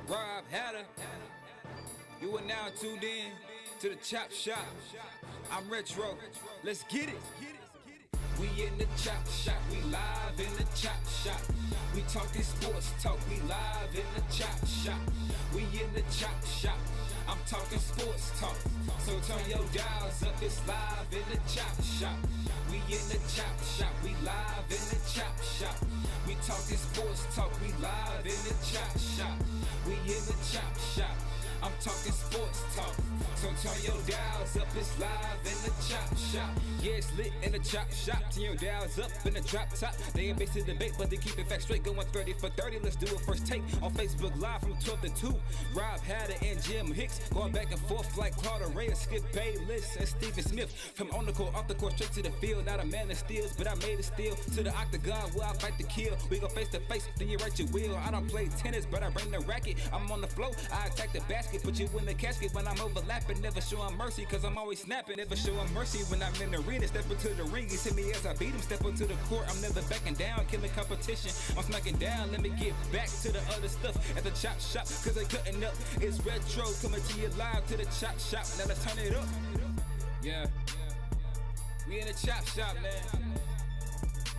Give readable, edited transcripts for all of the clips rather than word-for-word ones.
Rob Hatter, you are now tuned in to the Chop Shop. I'm Retro, let's get it. We in the Chop Shop, we live in the Chop Shop. We talking sports talk, we live in the Chop Shop. We in the Chop Shop, I'm talking sports talk. So turn your dials up, it's live in the Chop Shop. We in the Chop Shop, we live in the Chop Shop. We talking sports talk, we live in the Chop Shop. We in the Chop Shop, I'm talking sports talk. So turn your dials up, it's live in the Chop Shop. Yeah, it's lit in the Chop Shop. Turn your dials up in the drop top. They ain't based in debate, but they keep it fact straight. Going 30 for 30, let's do a first take on Facebook Live from 12 to 2. Rob Hatter and Jim Hicks going back and forth like Carter Ray, Skip Bayless, and Stephen Smith. From on the court, off the court, straight to the field. Not a man that steals, but I made it steal. To the octagon where I fight to kill. We go face to face, then you write your will. I don't play tennis, but I bring the racket. I'm on the floor, I attack the basket. Put you in the casket when I'm overlapping. Never showing mercy, cause I'm always snapping. Never showing mercy when I'm in the arena. Step into the ring, he hit me as I beat him. Step into the court, I'm never backing down. Killing competition, I'm smacking down. Let me get back to the other stuff at the Chop Shop, cause they cutting up. It's Retro coming to you live to the Chop Shop. Now let's turn it up. Yeah, we in the Chop Shop, man.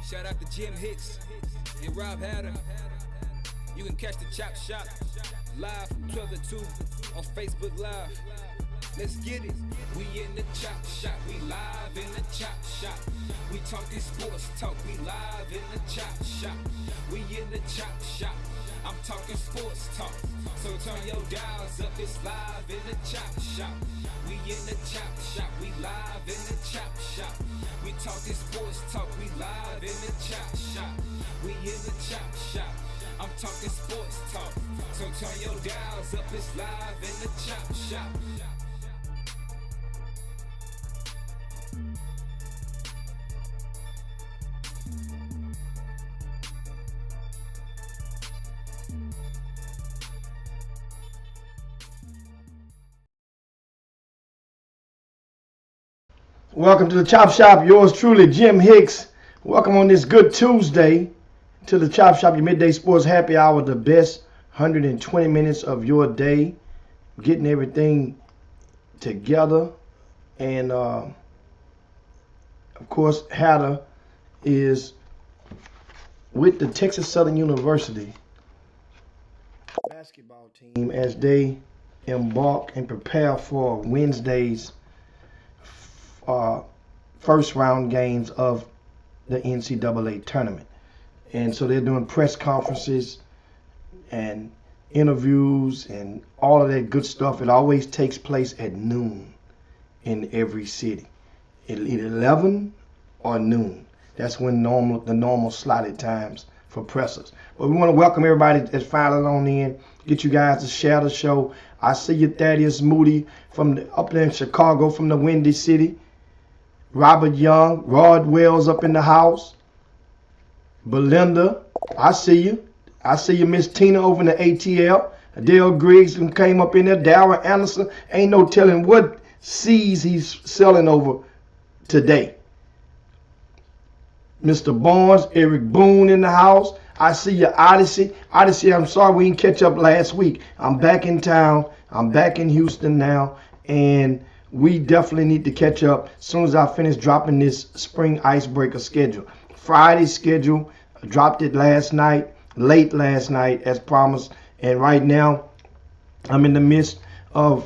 Shout out to Jim Hicks and Rob Hatter. You can catch the Chop Shop live from 12 to 2 on Facebook Live. Let's get it. We in the Chop Shop, we live in the Chop Shop. We talking sports talk, we live in the Chop Shop. We in the Chop Shop, I'm talking sports talk. So turn your dials up, it's live in the Chop Shop. We in the Chop Shop, we live in the Chop Shop. We talking sports talk, we live in the Chop Shop. We in the Chop Shop, I'm talking sports talk. So turn your dials up, it's live in the Chop Shop. Welcome to the Chop Shop. Yours truly, Jim Hicks. Welcome on this good Tuesday to the Chop Shop, your midday sports happy hour, the best 120 minutes of your day, getting everything together. And of course, Hatter is with the Texas Southern University basketball team as they embark and prepare for Wednesday's first round games of the NCAA tournament. And so they're doing press conferences and interviews and all of that good stuff. It always takes place at noon in every city. At 11 or noon. That's when the normal slotted times for pressers. But we want to welcome everybody that's filing on in. Get you guys to share the show. I see you, Thaddeus Moody from up there in Chicago from the Windy City. Robert Young, Rod Wells up in the house. Belinda, I see you. I see you, Miss Tina over in the ATL. Dale Griggs came up in there. Darrell Anderson, ain't no telling what seas he's selling over today. Mr. Barnes, Eric Boone in the house. I see you, Odyssey. Odyssey, I'm sorry we didn't catch up last week. I'm back in town. I'm back in Houston now. And we definitely need to catch up as soon as I finish dropping this spring icebreaker schedule. Friday's schedule, I dropped it last night, late last night as promised. And right now, I'm in the midst of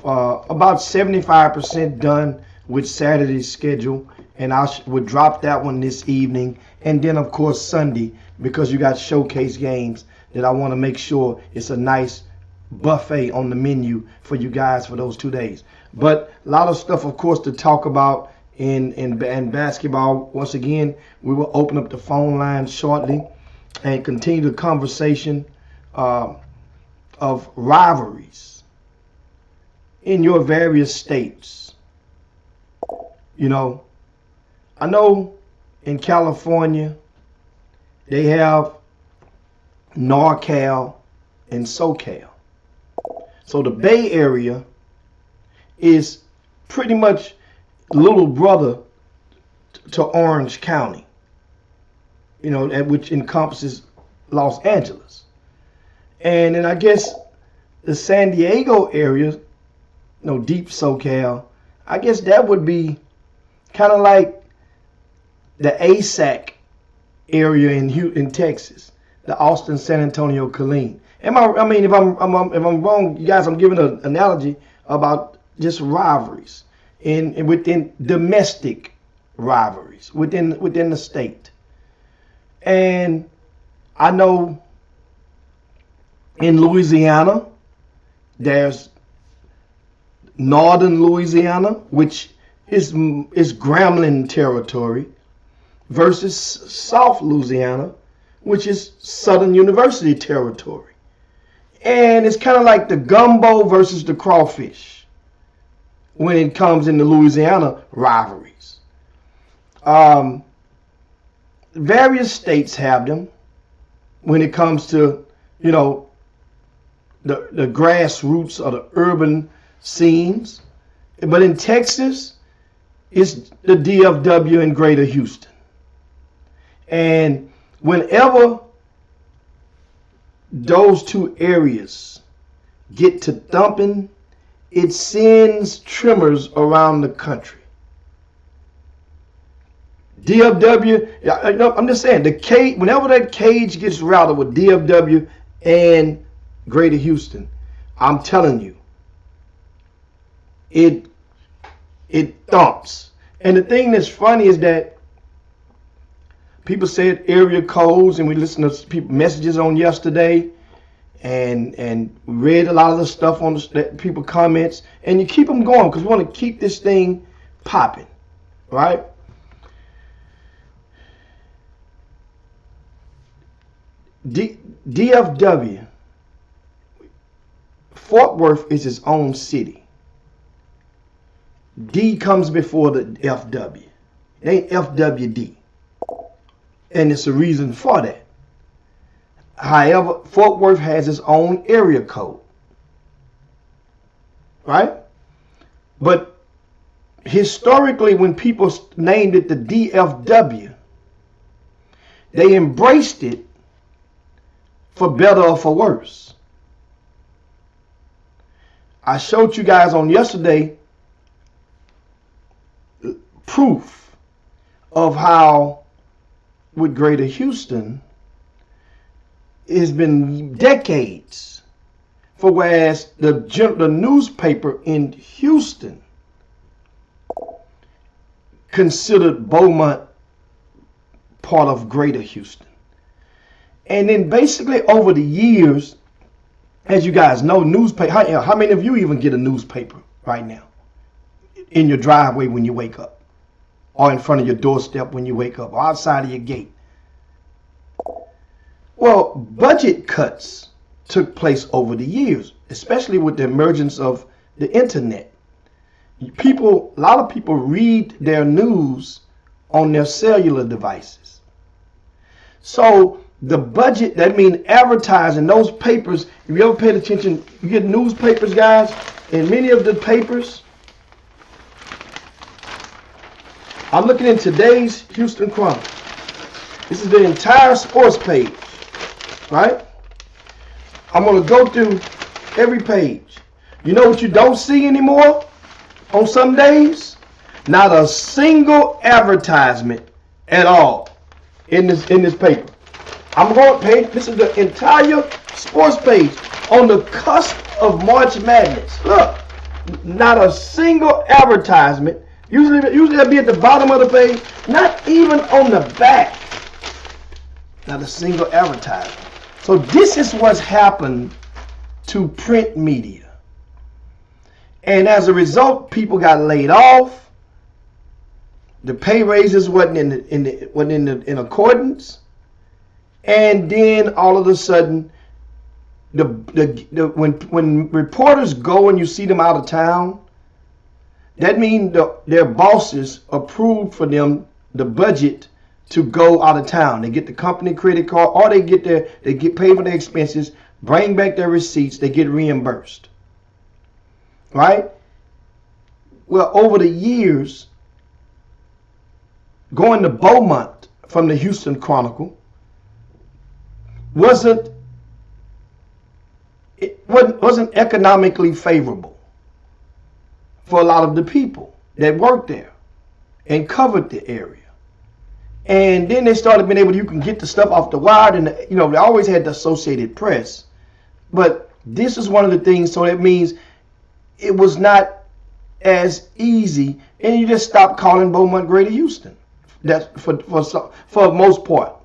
about 75% done with Saturday's schedule. And I would drop that one this evening. And then, of course, Sunday, because you got showcase games that I want to make sure it's a nice buffet on the menu for you guys for those 2 days. But a lot of stuff, of course, to talk about in basketball. Once again, we will open up the phone line shortly and continue the conversation of rivalries in your various states. You know, I know in California they have NorCal and SoCal. So the Bay Area is pretty much little brother to Orange County, you know, which encompasses Los Angeles. And then I guess the San Diego area, deep SoCal, I guess that would be kind of like the ASAC area in Texas, the Austin, San Antonio, Killeen. If I'm wrong, you guys, I'm giving an analogy about just rivalries within domestic rivalries within the state. And I know in Louisiana, there's northern Louisiana, which is Grambling territory, versus South Louisiana, which is Southern University territory. And it's kind of like the gumbo versus the crawfish when it comes into Louisiana rivalries. Various states have them when it comes to, the grassroots or the urban scenes. But in Texas, it's the DFW in Greater Houston. And whenever those two areas get to thumping, it sends tremors around the country. DFW, I'm just saying, whenever that cage gets rattled with DFW and Greater Houston, I'm telling you, it thumps. And the thing that's funny is that people said area codes, and we listened to people messages on yesterday, and we read a lot of the stuff on the people comments, and you keep them going because we want to keep this thing popping, right? DFW, Fort Worth is its own city. D comes before the FW. It ain't FWD. And it's a reason for that. However, Fort Worth has its own area code. Right? But historically, when people named it the DFW, they embraced it for better or for worse. I showed you guys on yesterday proof of how with Greater Houston it's been decades for whereas the newspaper in Houston considered Beaumont part of Greater Houston. And then basically over the years, as you guys know, newspaper. How many of you even get a newspaper right now in your driveway when you wake up, or in front of your doorstep when you wake up, or outside of your gate? Well, budget cuts took place over the years, especially with the emergence of the internet. A lot of people read their news on their cellular devices. So the budget, that means advertising, those papers, if you ever paid attention, you get newspapers, guys, and many of the papers, I'm looking in today's Houston Chronicle. This is the entire sports page, right? I'm going to go through every page. You know what you don't see anymore on some days? Not a single advertisement at all in this paper. I'm going to page. This is the entire sports page on the cusp of March Madness. Look, not a single advertisement. Usually they'll be at the bottom of the page. Not even on the back. Not a single advertisement. So this is what's happened to print media. And as a result, people got laid off. The pay raises wasn't in accordance. And then all of a sudden, when reporters go and you see them out of town, that means their bosses approved for them the budget to go out of town. They get the company credit card, or they get paid for their expenses, bring back their receipts, they get reimbursed. Right? Well, over the years, going to Beaumont from the Houston Chronicle, wasn't economically favorable for a lot of the people that worked there and covered the area. And then they started being able to, you can get the stuff off the wire, and they always had the Associated Press, but this is one of the things. So that means it was not as easy, and you just stop calling Beaumont Greater Houston. That's for most part,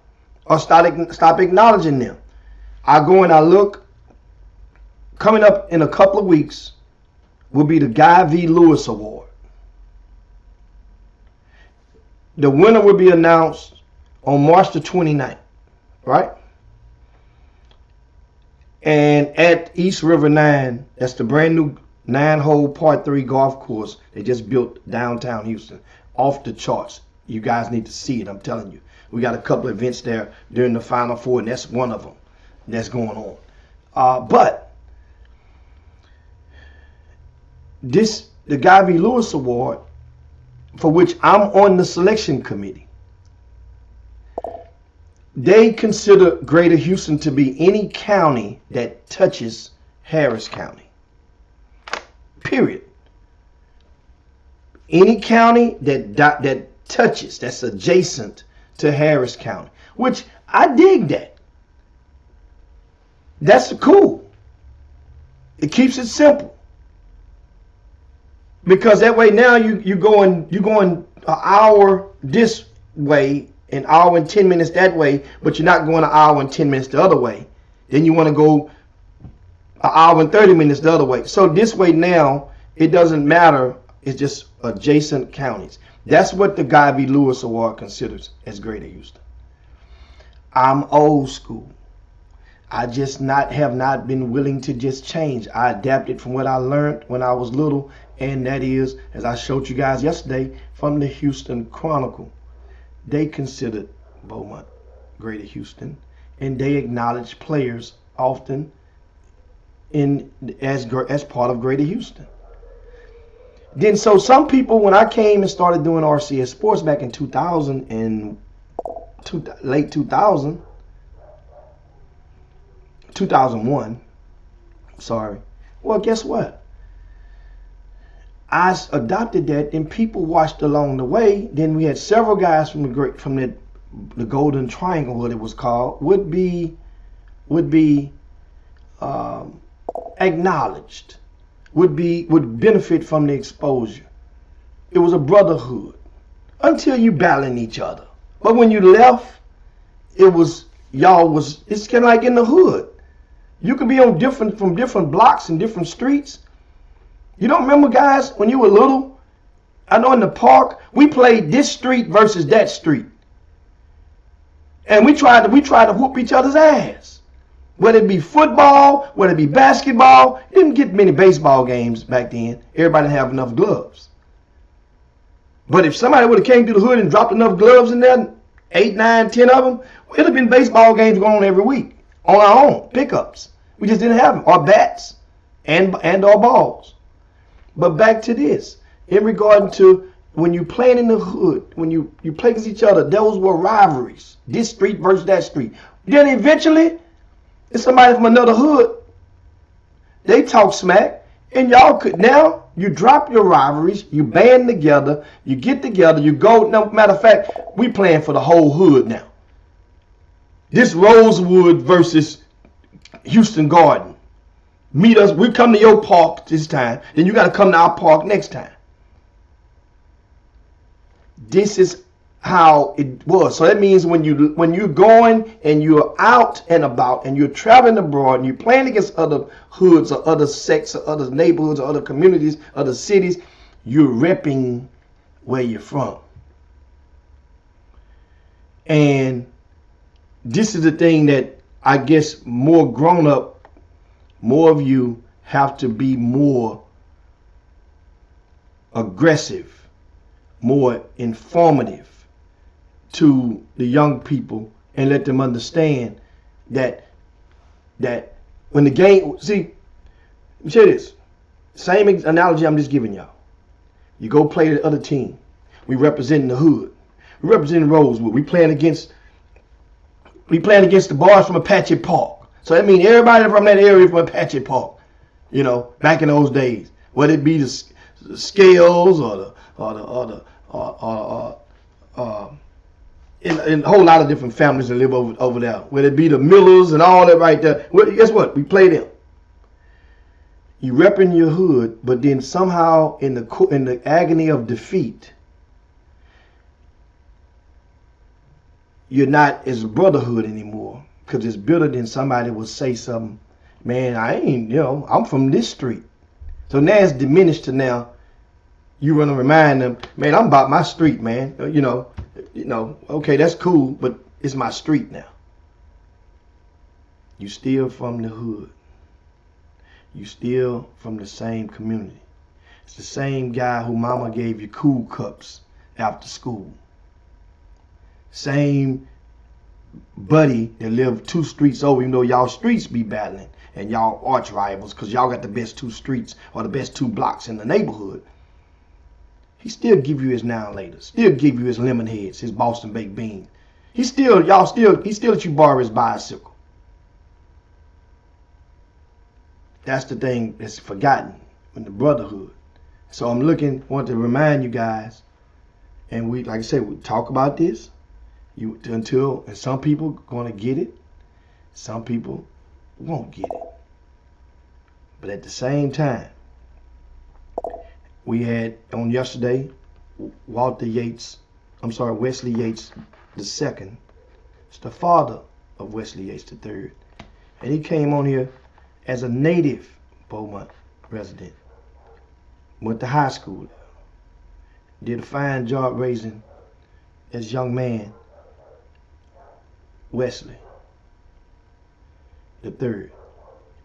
or stop acknowledging them. I go and I look. Coming up in a couple of weeks will be the Guy V. Lewis Award. The winner will be announced on March the 29th, right? And at East River 9, that's the brand new 9-hole par 3 golf course they just built downtown Houston. Off the charts. You guys need to see it, I'm telling you. We got a couple of events there during the Final Four, and that's one of them that's going on. But the Guy V. Lewis Award, for which I'm on the selection committee, they consider Greater Houston to be any county that touches Harris County. Period. Any county that touches, that's adjacent to Harris County, which I dig that. That's cool. It keeps it simple. Because that way now you're going an hour this way, an hour and 10 minutes that way, but you're not going an hour and 10 minutes the other way. Then you want to go an hour and 30 minutes the other way. So this way now, it doesn't matter. It's just adjacent counties. That's what the Guy V. Lewis Award considers as Greater Houston. I'm old school. I just have not been willing to just change. I adapted from what I learned when I was little, and that is, as I showed you guys yesterday, from the Houston Chronicle. They considered Beaumont Greater Houston, and they acknowledge players often as part of Greater Houston. Then so some people, when I came and started doing RCS Sports back in 2000 and late 2000, 2001, sorry. Well, guess what? I adopted that, and people watched along the way. Then we had several guys from the Golden Triangle, what it was called, would be acknowledged, would benefit from the exposure. It was a brotherhood until you battling each other. But when you left, it's kind of like in the hood. You could be from different blocks and different streets. You don't remember, guys, when you were little? I know in the park, we played this street versus that street. And we tried to whoop each other's ass. Whether it be football, whether it be basketball. Didn't get many baseball games back then. Everybody didn't have enough gloves. But if somebody would have came through the hood and dropped enough gloves in there, 8, 9, 10 of them, it would have been baseball games going on every week on our own, pickups. We just didn't have them, or bats and or balls. But back to this, in regard to when you playing in the hood, when you play against each other, those were rivalries. This street versus that street. Then eventually, it's somebody from another hood. They talk smack, and now you drop your rivalries, you band together, you get together, you go. No matter of fact, we playing for the whole hood now. This Rosewood versus Houston Garden. Meet us. We come to your park this time. Then you got to come to our park next time. This is how it was. So that means when you're going and you're out and about and you're traveling abroad and you're playing against other hoods or other sects or other neighborhoods or other communities, other cities, you're repping where you're from. And this is the thing that I guess more grown up, more of you have to be more aggressive, more informative to the young people, and let them understand that when the game, see, let me say this, same analogy I'm just giving y'all. You go play the other team. We representing the hood. We representing Rosewood. We playing against We playing against the boys from Apache Park. So that means everybody from that area from Apache Park. You know, back in those days, whether it be the Scales or in a whole lot of different families that live over there. Whether it be the Millers and all that right there. Well, guess what? We play them. You repping your hood, but then somehow in the agony of defeat, you're not as brotherhood anymore, because it's bitter than somebody will say something. Man, I ain't, I'm from this street. So now it's diminished to now you want to remind them, man, I'm about my street, man. Okay, that's cool, but it's my street now. You still from the hood. You still from the same community. It's the same guy who mama gave you cool cups after school. Same buddy that lived 2 streets over, even though y'all streets be battling and y'all arch rivals because y'all got the best 2 streets or the best 2 blocks in the neighborhood. He still give you his now and later, still give you his lemon heads, his Boston baked beans. He still let you borrow his bicycle. That's the thing that's forgotten in the brotherhood. So I'm want to remind you guys, and we, like I said, we talk about this. And some people gonna get it, some people won't get it. But at the same time, we had on yesterday Wesley Yates II. It's the father of Wesley Yates III. And he came on here as a native Beaumont resident. Went to high school. Did a fine job raising this young man, Wesley III.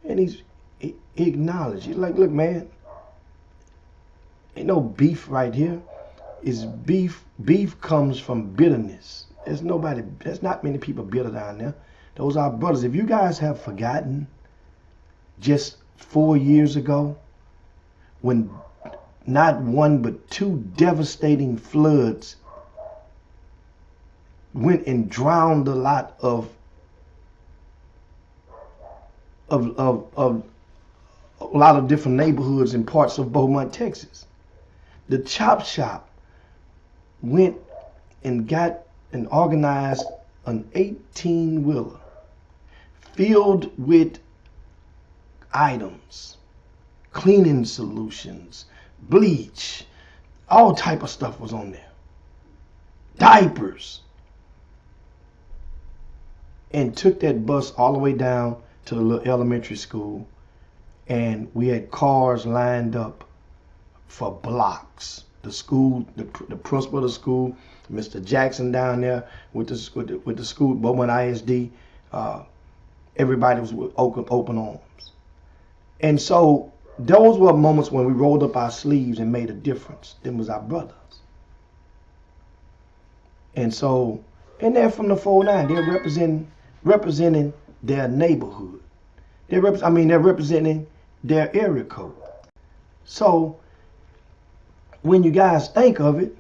And he acknowledged. He's like, look, man, ain't no beef right here. It's beef. Beef comes from bitterness. There's not many people bitter down there. Those are brothers. If you guys have forgotten, just 4 years ago, when not 1 but 2 devastating floods went and drowned a lot of a lot of different neighborhoods and parts of Beaumont, Texas. The Chop Shop went and got and organized an 18-wheeler filled with items, cleaning solutions, bleach, all type of stuff was on there. Diapers. And took that bus all the way down to the little elementary school, and we had cars lined up for blocks. The school, the principal of the school, Mr. Jackson down there with the school, Beaumont ISD, everybody was with open arms. And so those were moments when we rolled up our sleeves and made a difference. Them was our brothers. And so, and they're from the 409. They're representing their neighborhood. They're representing their area code. So when you guys think of it,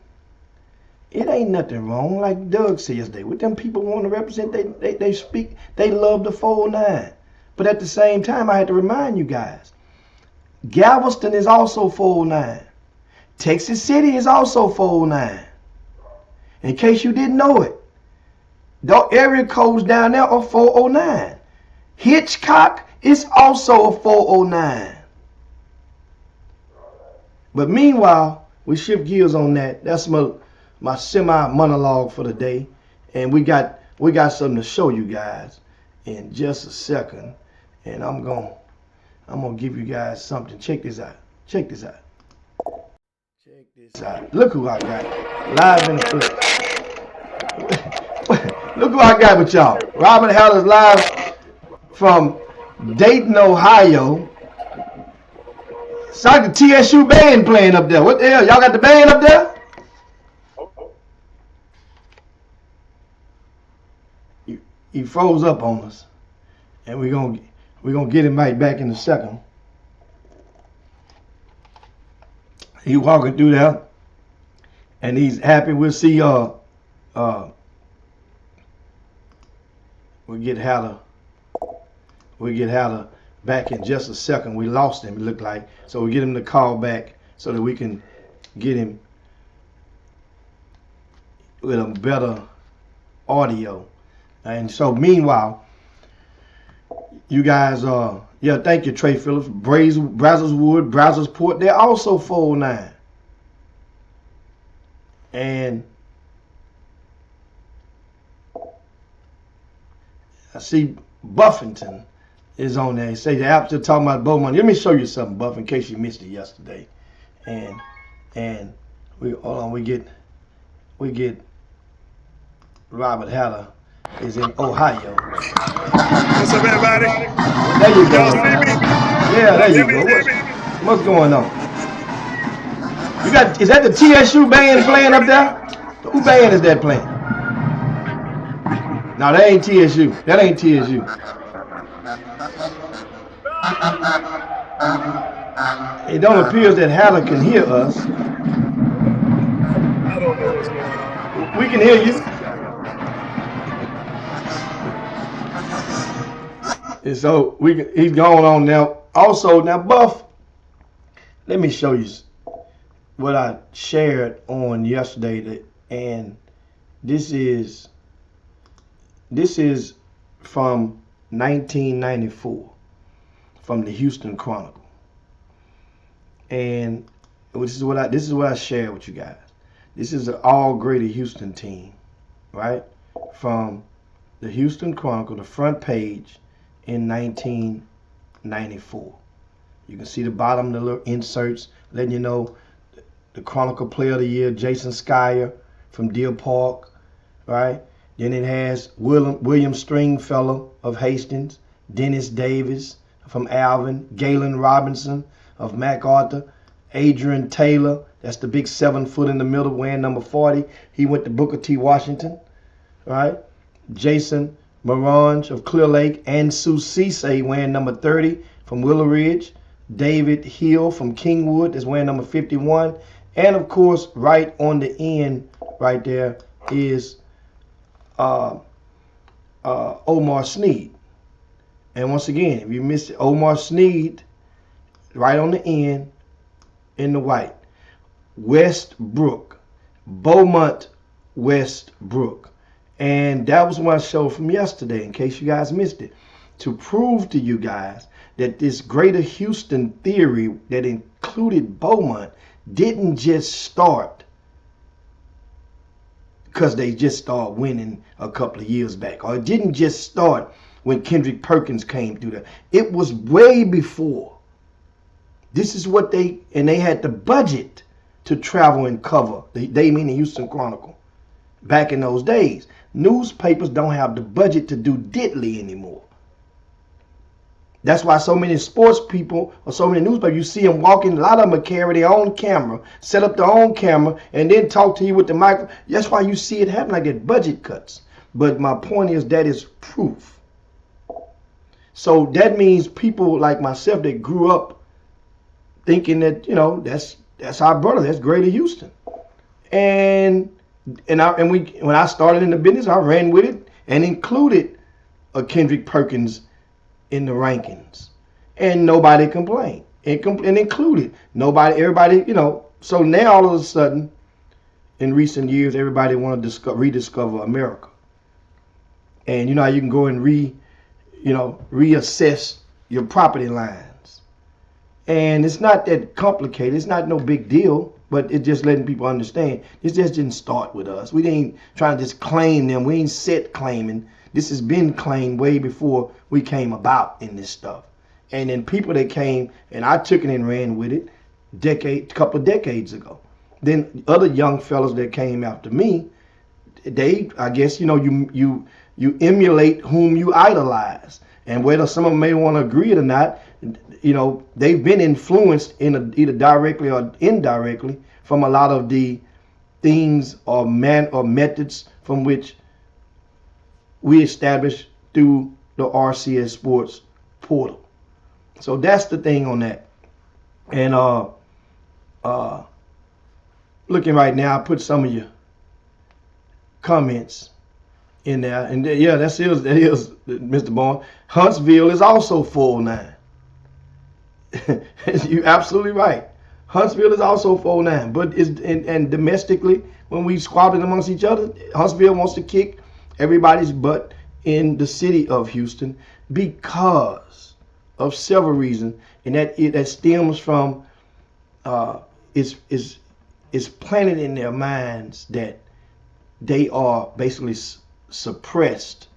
it ain't nothing wrong. Like Doug said yesterday, what them people want to represent, they speak, they love the 409. But at the same time, I had to remind you guys, Galveston is also 409. Texas City is also 409. In case you didn't know it, the area codes down there are 409. Hitchcock is also a 409. But meanwhile, we shift gears on that. That's my semi-monologue for the day. And we got something to show you guys in just a second. And I'm gonna give you guys something. Check this out. Check this out. Check this out. Look who I got live in the flesh. Look who I got with y'all. Robin Haller's live from Dayton, Ohio. It's like the TSU band playing up there. What the hell? Y'all got the band up there? He froze up on us, and we're gonna get him right back in a second. He walking through there, and he's happy. We'll see We'll get Hatter back in just a second. We lost him, it looked like. So we get him to call back so that we can get him with a better audio. And so meanwhile, you guys yeah, thank you, Trey Phillips. Brazorswood, Brazosport, they're also 409. And I see Buffington is on there. He say the app still talking about Beaumont. Let me show you something, Buff, in case you missed it yesterday. And we hold on, we get Robert Hatter is in Ohio. What's up, everybody? There you go. Y'all see me? Yeah, there you go. What's going on? You got, is that the TSU band playing up there? Who band is that playing? No, that ain't TSU. That ain't TSU. It don't appear that Hatter can hear us. I don't know what's going on. We can hear you. And so he's going on now. Also, now Buff, let me show you what I shared on yesterday, and this is from 1994, from the Houston Chronicle, and this is what I shared with you guys. This is an all Greater Houston team, right? From the Houston Chronicle, the front page in 1994. You can see the bottom, the little inserts letting you know the Chronicle Player of the Year, Jason Schreier from Deer Park, right? Then it has William Stringfellow of Hastings, Dennis Davis from Alvin, Galen Robinson of MacArthur, Adrian Taylor, that's the big 7 foot in the middle wearing number 40. He went to Booker T. Washington, right? Jason Morange of Clear Lake, and Sue Cisse wearing number 30 from Willow Ridge, David Hill from Kingwood is wearing number 51, and of course right on the end right there is Omar Sneed. And once again, if you missed it, Omar Sneed right on the end in the white. Westbrook, Beaumont Westbrook. And that was what I showed from yesterday, in case you guys missed it, to prove to you guys that this Greater Houston theory that included Beaumont didn't just start because they just started winning a couple of years back, or it didn't just start when Kendrick Perkins came through there. It was way before. This is what they had the budget to travel and cover. They mean the Houston Chronicle. Back in those days, newspapers don't have the budget to do diddly anymore. That's why so many sports people or so many newspapers, you see them walking, a lot of them carry their own camera, set up their own camera, and then talk to you with the mic. That's why you see it happen like that, budget cuts. But my point is that is proof. So that means people like myself that grew up thinking that, you know, that's our brother, that's Greater Houston. And when I started in the business, I ran with it and included a Kendrick Perkins in the rankings, and nobody complained. And included everybody, you know. So now all of a sudden, in recent years, everybody want to rediscover America. And you know how you can go and reassess your property lines. And it's not that complicated. It's not no big deal. But it's just letting people understand this just didn't start with us. We ain't trying to just claim them. We ain't set claiming. This has been claimed way before we came about in this stuff. And then people that came, and I took it and ran with it couple of decades ago. Then other young fellas that came after me, they, I guess, you know, you emulate whom you idolize. And whether some of them may want to agree or not, you know, they've been influenced either directly or indirectly from a lot of the things or methods from which we established through the RCS Sports portal. So that's the thing on that. And looking right now, I put some of your comments in there. And yeah, that is Mr. Bourne. Huntsville is also 409. You're absolutely right. Huntsville is also 409. But and domestically, when we squabbling amongst each other, Huntsville wants to kick everybody's butt in the city of Houston because of several reasons, and that stems from is planted in their minds that they are basically suppressed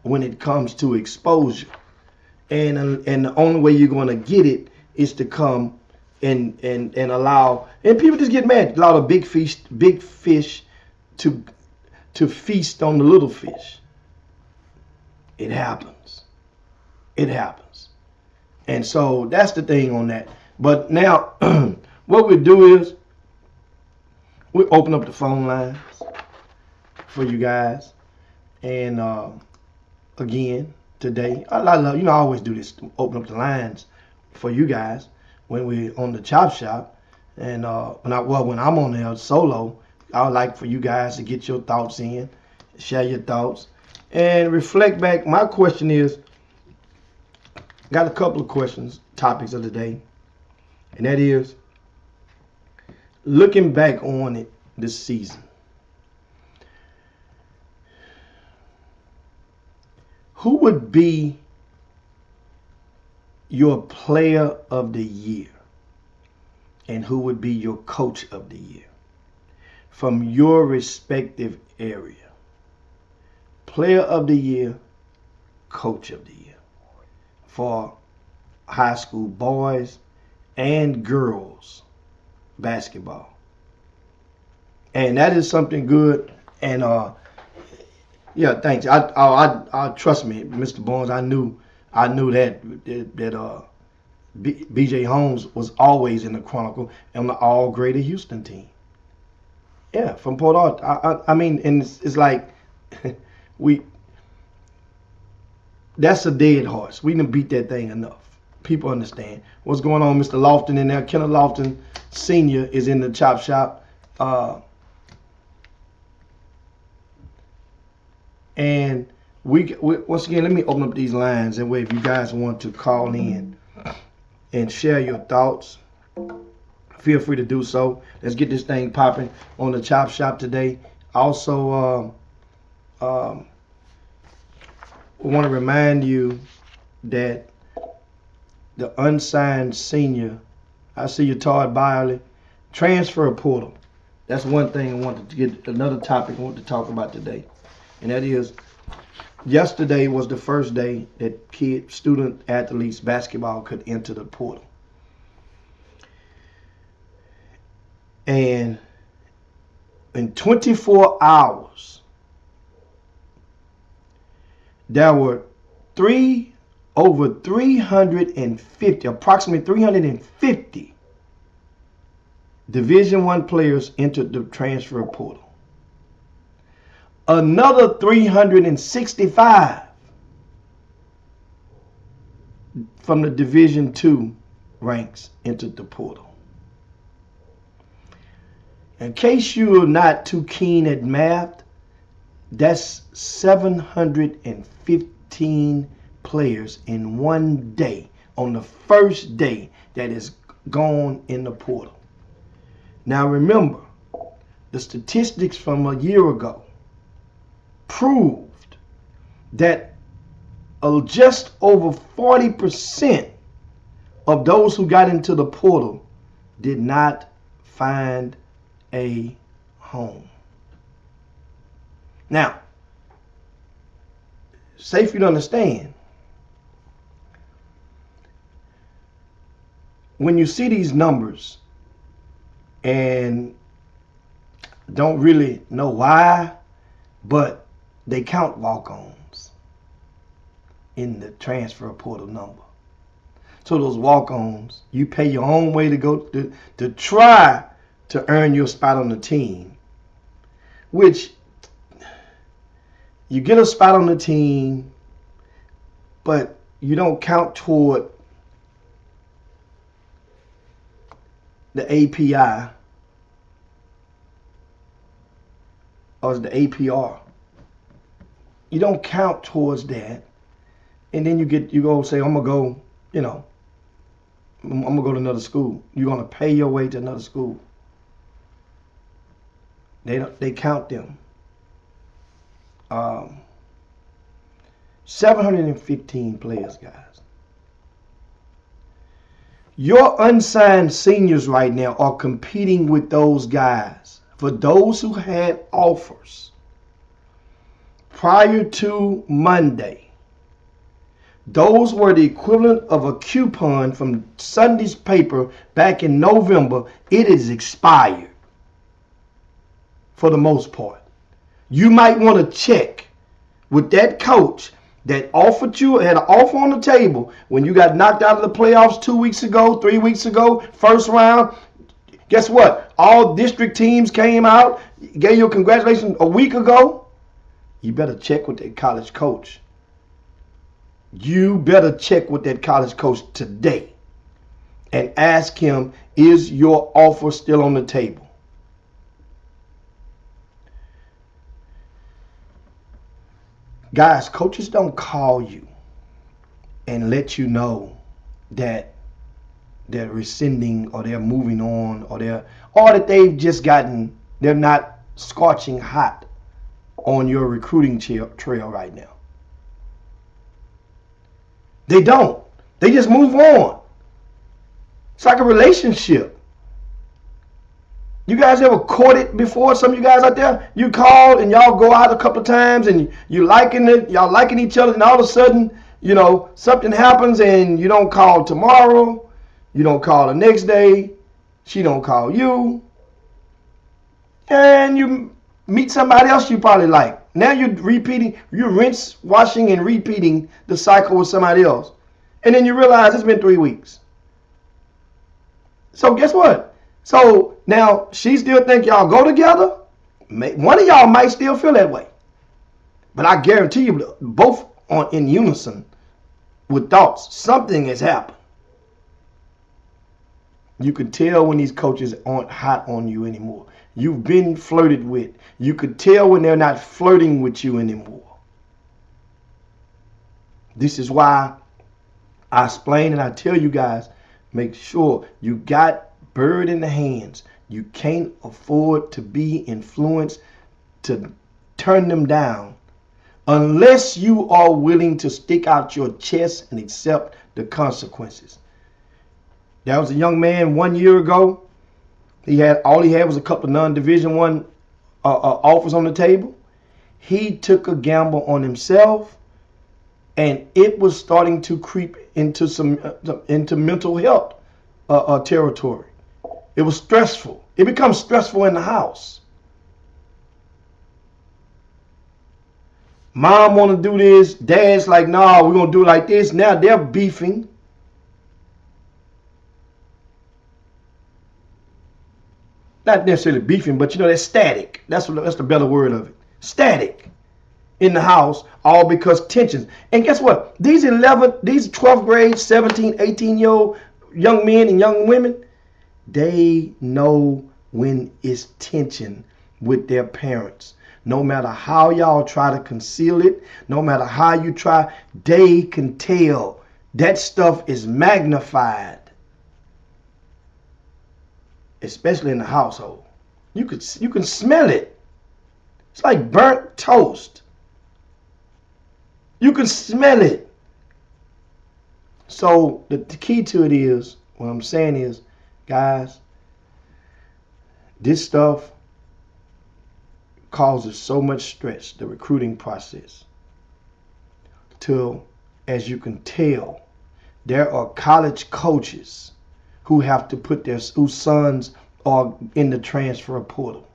when it comes to exposure, and the only way you're going to get it is to come and allow, and people just get mad, allow the big fish to feast on the little fish. It happens. It happens. And so that's the thing on that. But now what we do is we open up the phone lines for you guys. And again, today, I love, I always do this, open up the lines for you guys when we're on the Chop Shop. And when I'm on there solo, I would like for you guys to get your thoughts in, share your thoughts, and reflect back. My question is, got a couple of questions, topics of the day, and that is, looking back on it this season, who would be your player of the year, and who would be your coach of the year from your respective area? Player of the year, coach of the year for high school boys and girls basketball. And that is something good. And yeah, thanks. I trust me, Mr. Barnes. I knew that BJ Holmes was always in the Chronicle on the All Greater Houston team. Yeah, from Port Arthur. I mean, and it's like that's a dead horse. We done beat that thing enough. People understand what's going on. Mr. Lofton in there. Kenneth Lofton Sr. is in the Chop Shop. And we once again, let me open up these lines, and if you guys want to call in and share your thoughts, feel free to do so. Let's get this thing popping on the Chop Shop today. Also, I want to remind you that the unsigned senior, I see you, Todd Byerly, transfer portal. That's one thing I wanted to get, another topic I want to talk about today. And that is, yesterday was the first day that student athletes basketball could enter the portal. And in 24 hours, there were approximately 350 Division I players entered the transfer portal. Another 365 from the Division II ranks entered the portal. In case you are not too keen at math, that's 715 players in one day, on the first day that is gone in the portal. Now remember, the statistics from a year ago proved that just over 40% of those who got into the portal did not find a home. Now, safe you to understand, when you see these numbers and don't really know why, but they count walk-ons in the transfer portal number. So those walk-ons, you pay your own way to go to try to earn your spot on the team, which you get a spot on the team, but you don't count toward the API or the APR. You don't count towards that. And then you go say, I'm gonna go, I'm gonna go to another school. You're gonna pay your way to another school. They count them. 715 players, guys. Your unsigned seniors right now are competing with those guys. For those who had offers prior to Monday, those were the equivalent of a coupon from Sunday's paper back in November. It is expired for the most part. You might want to check with that coach that offered you, had an offer on the table when you got knocked out of the playoffs 2 weeks ago, 3 weeks ago, first round. Guess what? All district teams came out, gave you a congratulations a week ago. You better check with that college coach. You better check with that college coach today and ask him, is your offer still on the table? Guys, coaches don't call you and let you know that they're rescinding or they're moving on or that they're not scorching hot on your recruiting trail right now. They don't. They just move on. It's like a relationship. You guys ever courted before? Some of you guys out there, you call and y'all go out a couple of times and y'all liking each other, and all of a sudden, something happens and you don't call tomorrow, you don't call the next day, she don't call you, and you meet somebody else you probably like. Now you're washing and repeating the cycle with somebody else. And then you realize it's been 3 weeks. So guess what? So now she still think y'all go together. One of y'all might still feel that way. But I guarantee you both are in unison with thoughts. Something has happened. You can tell when these coaches aren't hot on you anymore. You've been flirted with. You could tell when they're not flirting with you anymore. This is why I explain and I tell you guys, make sure you got bird in the hands. You can't afford to be influenced to turn them down unless you are willing to stick out your chest and accept the consequences. There was a young man 1 year ago. All he had was a couple of non-Division I offers on the table. He took a gamble on himself, and it was starting to creep into mental health territory. It was stressful. It becomes stressful in the house. Mom want to do this. Dad's like, nah, we're going to do it like this. Now they're beefing. Not necessarily beefing, but they're static. That's the better word of it. Static in the house, all because tensions. And guess what? These 12th grade, 17, 18-year-old young men and young women, they know when it's tension with their parents. No matter how y'all try to conceal it, no matter how you try, they can tell. That stuff is magnified. Especially in the household. You can smell it. It's like burnt toast. You can smell it. So the key to it is, what I'm saying is, guys, this stuff causes so much stress, the recruiting process. Till, as you can tell, there are college coaches who have to put whose sons are in the transfer portal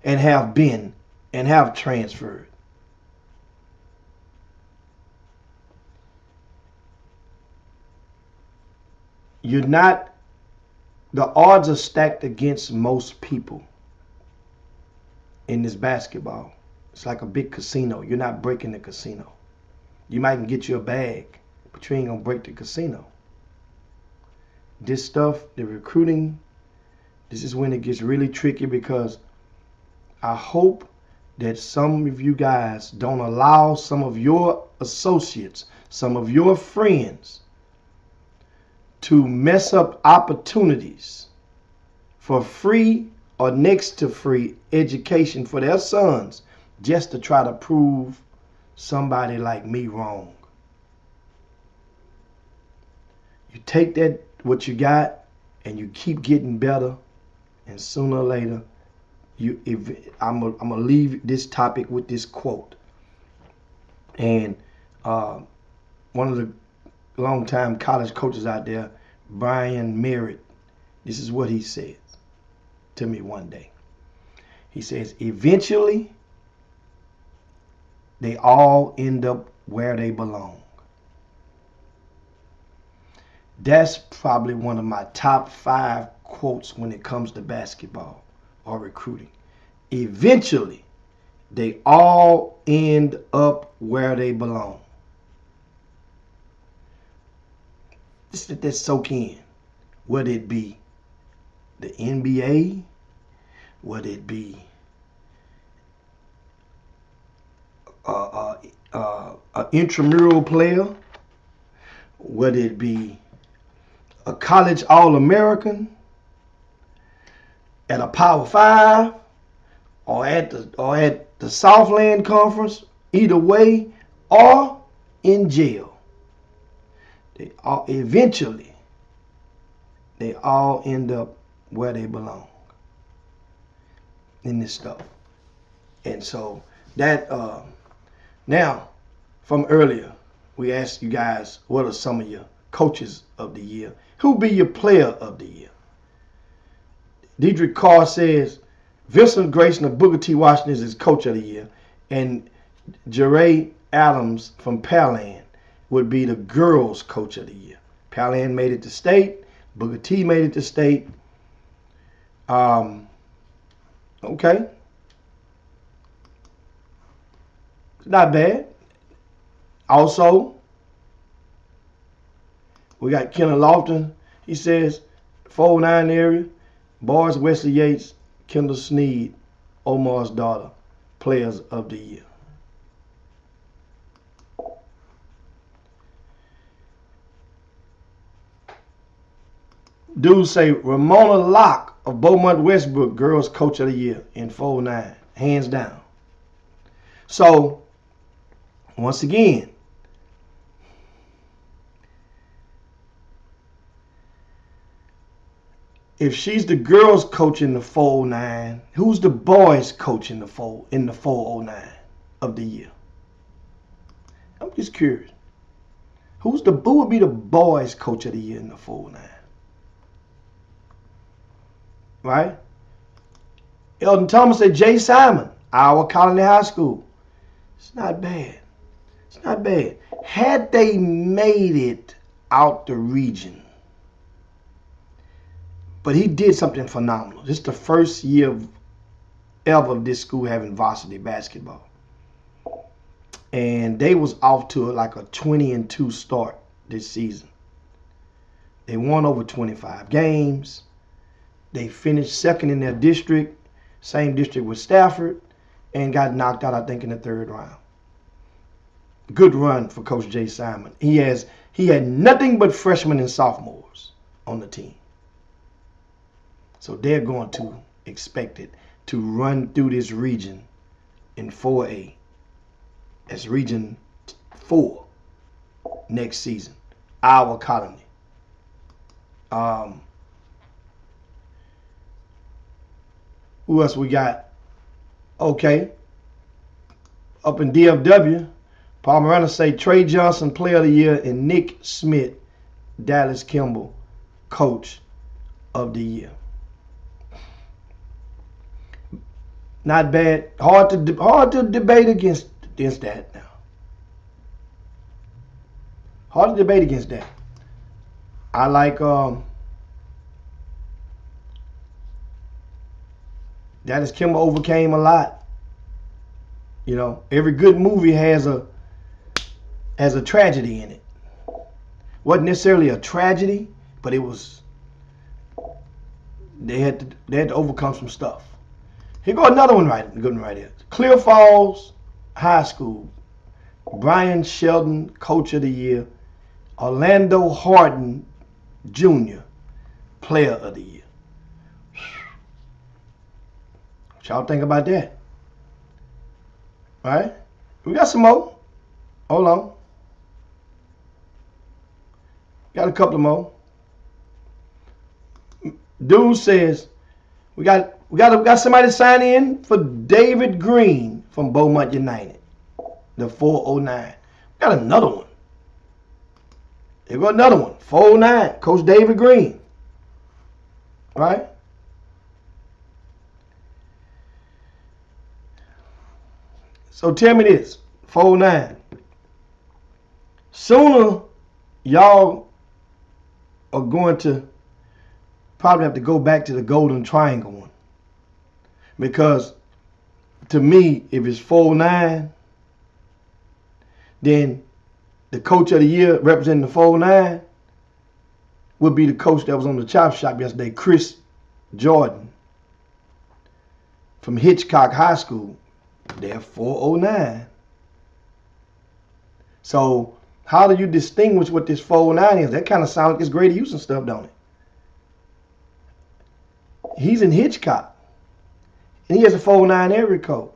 and have been and have transferred. The odds are stacked against most people in this basketball. It's like a big casino. You're not breaking the casino. You might can get you a bag, but you ain't gonna break the casino. This stuff, the recruiting, this is when it gets really tricky, because I hope that some of you guys don't allow some of your associates, some of your friends to mess up opportunities for free or next to free education for their sons just to try to prove somebody like me wrong. You take that, what you got, and you keep getting better, and sooner or later, I'm gonna leave this topic with this quote. And one of the longtime college coaches out there, Brian Merritt, this is what he said to me one day. He says, eventually, they all end up where they belong. That's probably one of my top 5 quotes when it comes to basketball or recruiting. Eventually, they all end up where they belong. Just let that soak in. Whether it be the NBA, whether it be an intramural player, whether it be a college All-American, at a Power 5, or at the Southland Conference, either way, or in jail. Eventually, they all end up where they belong in this stuff. And so that now, from earlier, we asked you guys, what are some of your coaches of the year? Who be your player of the year? Dedrick Carr says Vincent Grayson of Booker T. Washington is his coach of the year, and Jeray Adams from Pearland would be the girls' coach of the year. Pearland made it to state. Booker T made it to state. Okay. Not bad. Also, we got Kenneth Lofton. He says, 409 area, boys, Wesley Yates, Kendall Sneed, Omar's daughter, players of the year. Dudes say Ramona Locke of Beaumont Westbrook, girls coach of the year in 409, hands down. So, once again, if she's the girls coach in the 409, who's the boys coach in the 409 of the year? I'm just curious. Who would be the boys coach of the year in the 409? Right? Elton Thomas said Jay Simon, Iowa Colony High School. It's not bad. It's not bad. Had they made it out the region, but he did something phenomenal. This is the first year ever of this school having varsity basketball. And they was off to like a 20-2 start this season. They won over 25 games. They finished second in their district, same district with Stafford, and got knocked out, I think, in the 3rd round. Good run for Coach Jay Simon. He had nothing but freshmen and sophomores on the team. So they're going to expect it to run through this region in 4A. That's Region 4 next season. Iowa Colony. Who else we got? Okay. Up in DFW, Palmarana say Trey Johnson, Player of the Year, and Nick Smith, Dallas Kimball, Coach of the Year. Not bad. Hard to debate against that now. Hard to debate against that. I like Dallas Kimball overcame a lot. You know, every good movie has a tragedy in it. Wasn't necessarily a tragedy, but it was. They had to overcome some stuff. Here go another one good one right here. Clear Falls High School. Brian Sheldon, Coach of the Year. Orlando Harden Jr., Player of the Year. What y'all think about that? All right? We got some more. Hold on. Got a couple more. Dude says, we got somebody sign in for David Green from Beaumont United. The 409. Got another one. There go another one. 409. Coach David Green. Right? So tell me this. 409. Sooner y'all are going to probably have to go back to the Golden Triangle one. Because to me, if it's 409, then the Coach of the Year representing the 409 would be the coach that was on the Chop Shop yesterday, Chris Jordan from Hitchcock High School. They're 409. So how do you distinguish what this 409 is? That kind of sounds like it's Grady Houston stuff, don't it? He's in Hitchcock. And he has a 409 area code.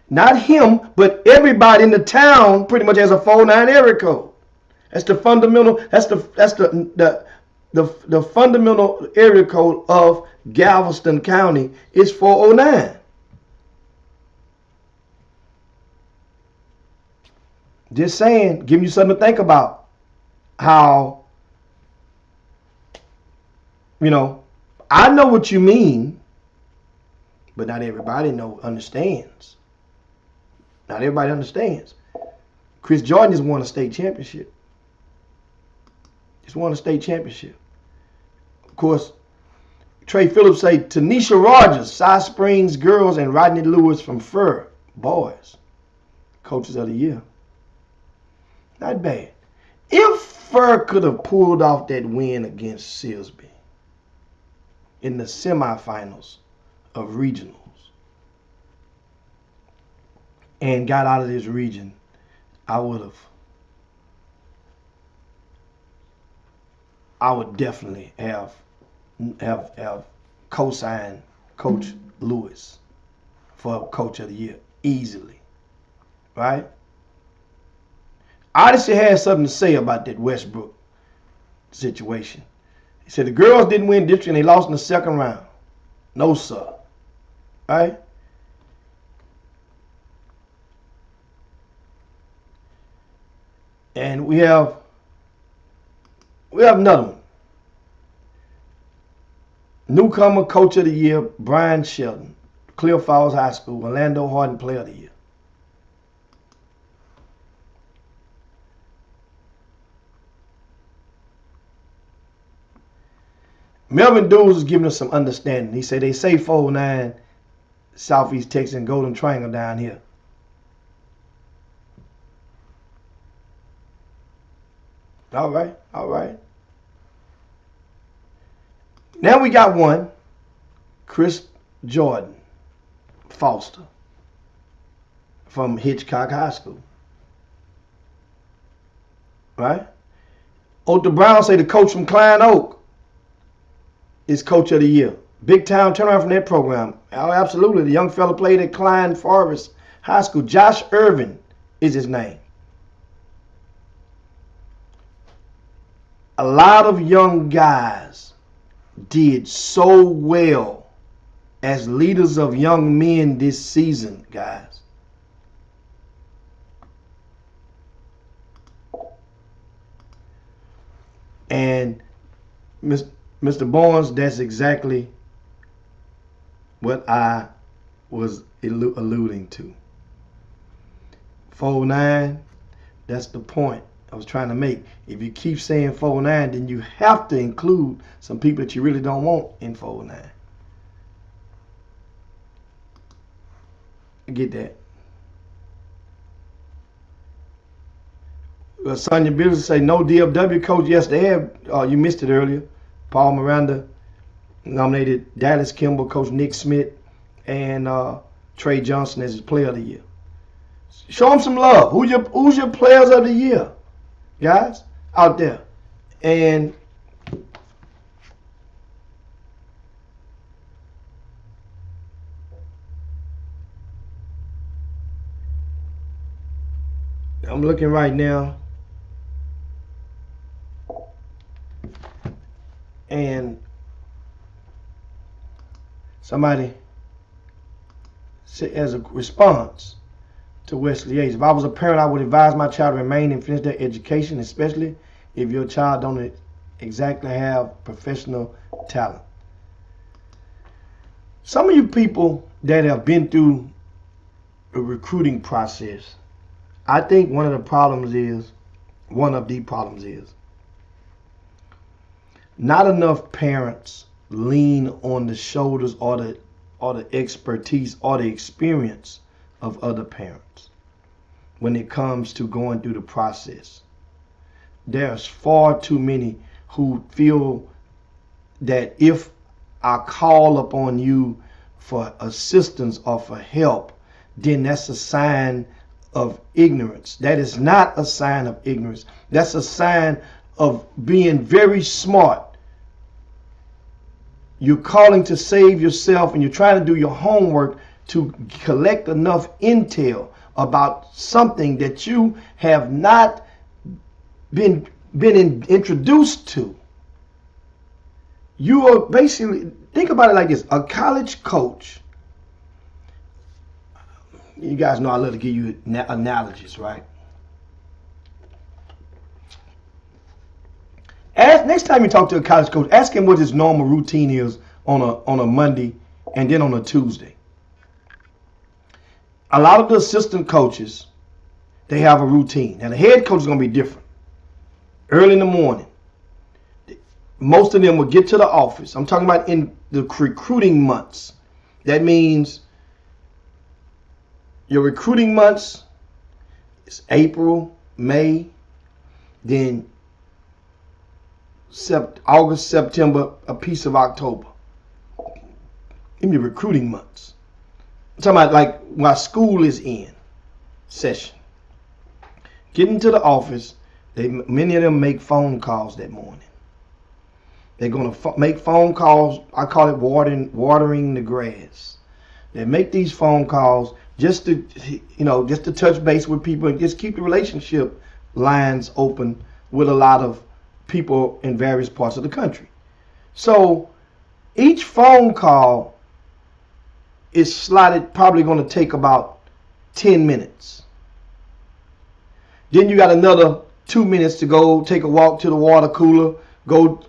Not him, but everybody in the town pretty much has a 409 area code. That's the fundamental. That's the fundamental area code of Galveston County is 409. Just saying, giving you something to think about. How, I know what you mean, but not everybody understands. Not everybody understands. Chris Jordan just won a state championship. Just won a state championship. Of course, Trey Phillips say Tanisha Rogers, Cy Springs girls, and Rodney Lewis from Fur boys, coaches of the year. Not bad. If Fur could have pulled off that win against Silsbee in the semifinals of regionals and got out of this region, I would definitely have co-signed Coach Lewis for Coach of the Year easily, right? Odyssey has something to say about that Westbrook situation. He said the girls didn't win district and they lost in the second round. No, sir. Right? And we have another one. Newcomer Coach of the Year, Brian Sheldon, Clear Falls High School, Orlando Harden Player of the Year. Melvin Dools is giving us some understanding. He said they say 409 Southeast Texas and Golden Triangle down here. All right, all right. Now we got one, Chris Jordan Foster from Hitchcock High School. Right? Otha Brown say the coach from Klein Oak is Coach of the Year. Big time turnaround from that program. Oh, absolutely. The young fella played at Klein Forest High School. Josh Irvin is his name. A lot of young guys did so well as leaders of young men this season, guys. And Mr. Barnes, that's exactly what I was alluding to. 409, that's the point I was trying to make. If you keep saying 409, then you have to include some people that you really don't want in 409. I get that. Sonia Bills say no DFW coach. Yes, they have. You missed it earlier. Paul Miranda nominated Dallas Kimball, Coach Nick Smith, and Trey Johnson as his player of the year. Show them some love. Who's your players of the year, guys, out there? And I'm looking right now, and somebody said as a response to Wesley Yates, if I was a parent, I would advise my child to remain and finish their education, especially if your child don't exactly have professional talent. Some of you people that have been through the recruiting process, I think one of the problems is not enough parents lean on the shoulders or the expertise or the experience of other parents when it comes to going through the process. There's far too many who feel that if I call upon you for assistance or for help, then that's a sign of ignorance. That is not a sign of ignorance. That's a sign of being very smart. You're calling to save yourself, and you're trying to do your homework to collect enough intel about something that you have not been introduced to. You are basically, think about it like this: a college coach. You guys know I love to give you analogies, right? Next time you talk to a college coach, ask him what his normal routine is on a Monday and then on a Tuesday. A lot of the assistant coaches, they have a routine. Now the head coach is going to be different. Early in the morning, most of them will get to the office. I'm talking about in the recruiting months. That means your recruiting months is April, May, then August, September, a piece of October. In the recruiting months. I'm talking about like while school is in session. Getting to the office, many of them make phone calls that morning. They're going to make phone calls. I call it watering the grass. They make these phone calls just to touch base with people and just keep the relationship lines open with a lot of people in various parts of the country. So each phone call is slotted, probably going to take about 10 minutes. Then you got another 2 minutes to go take a walk to the water cooler, go,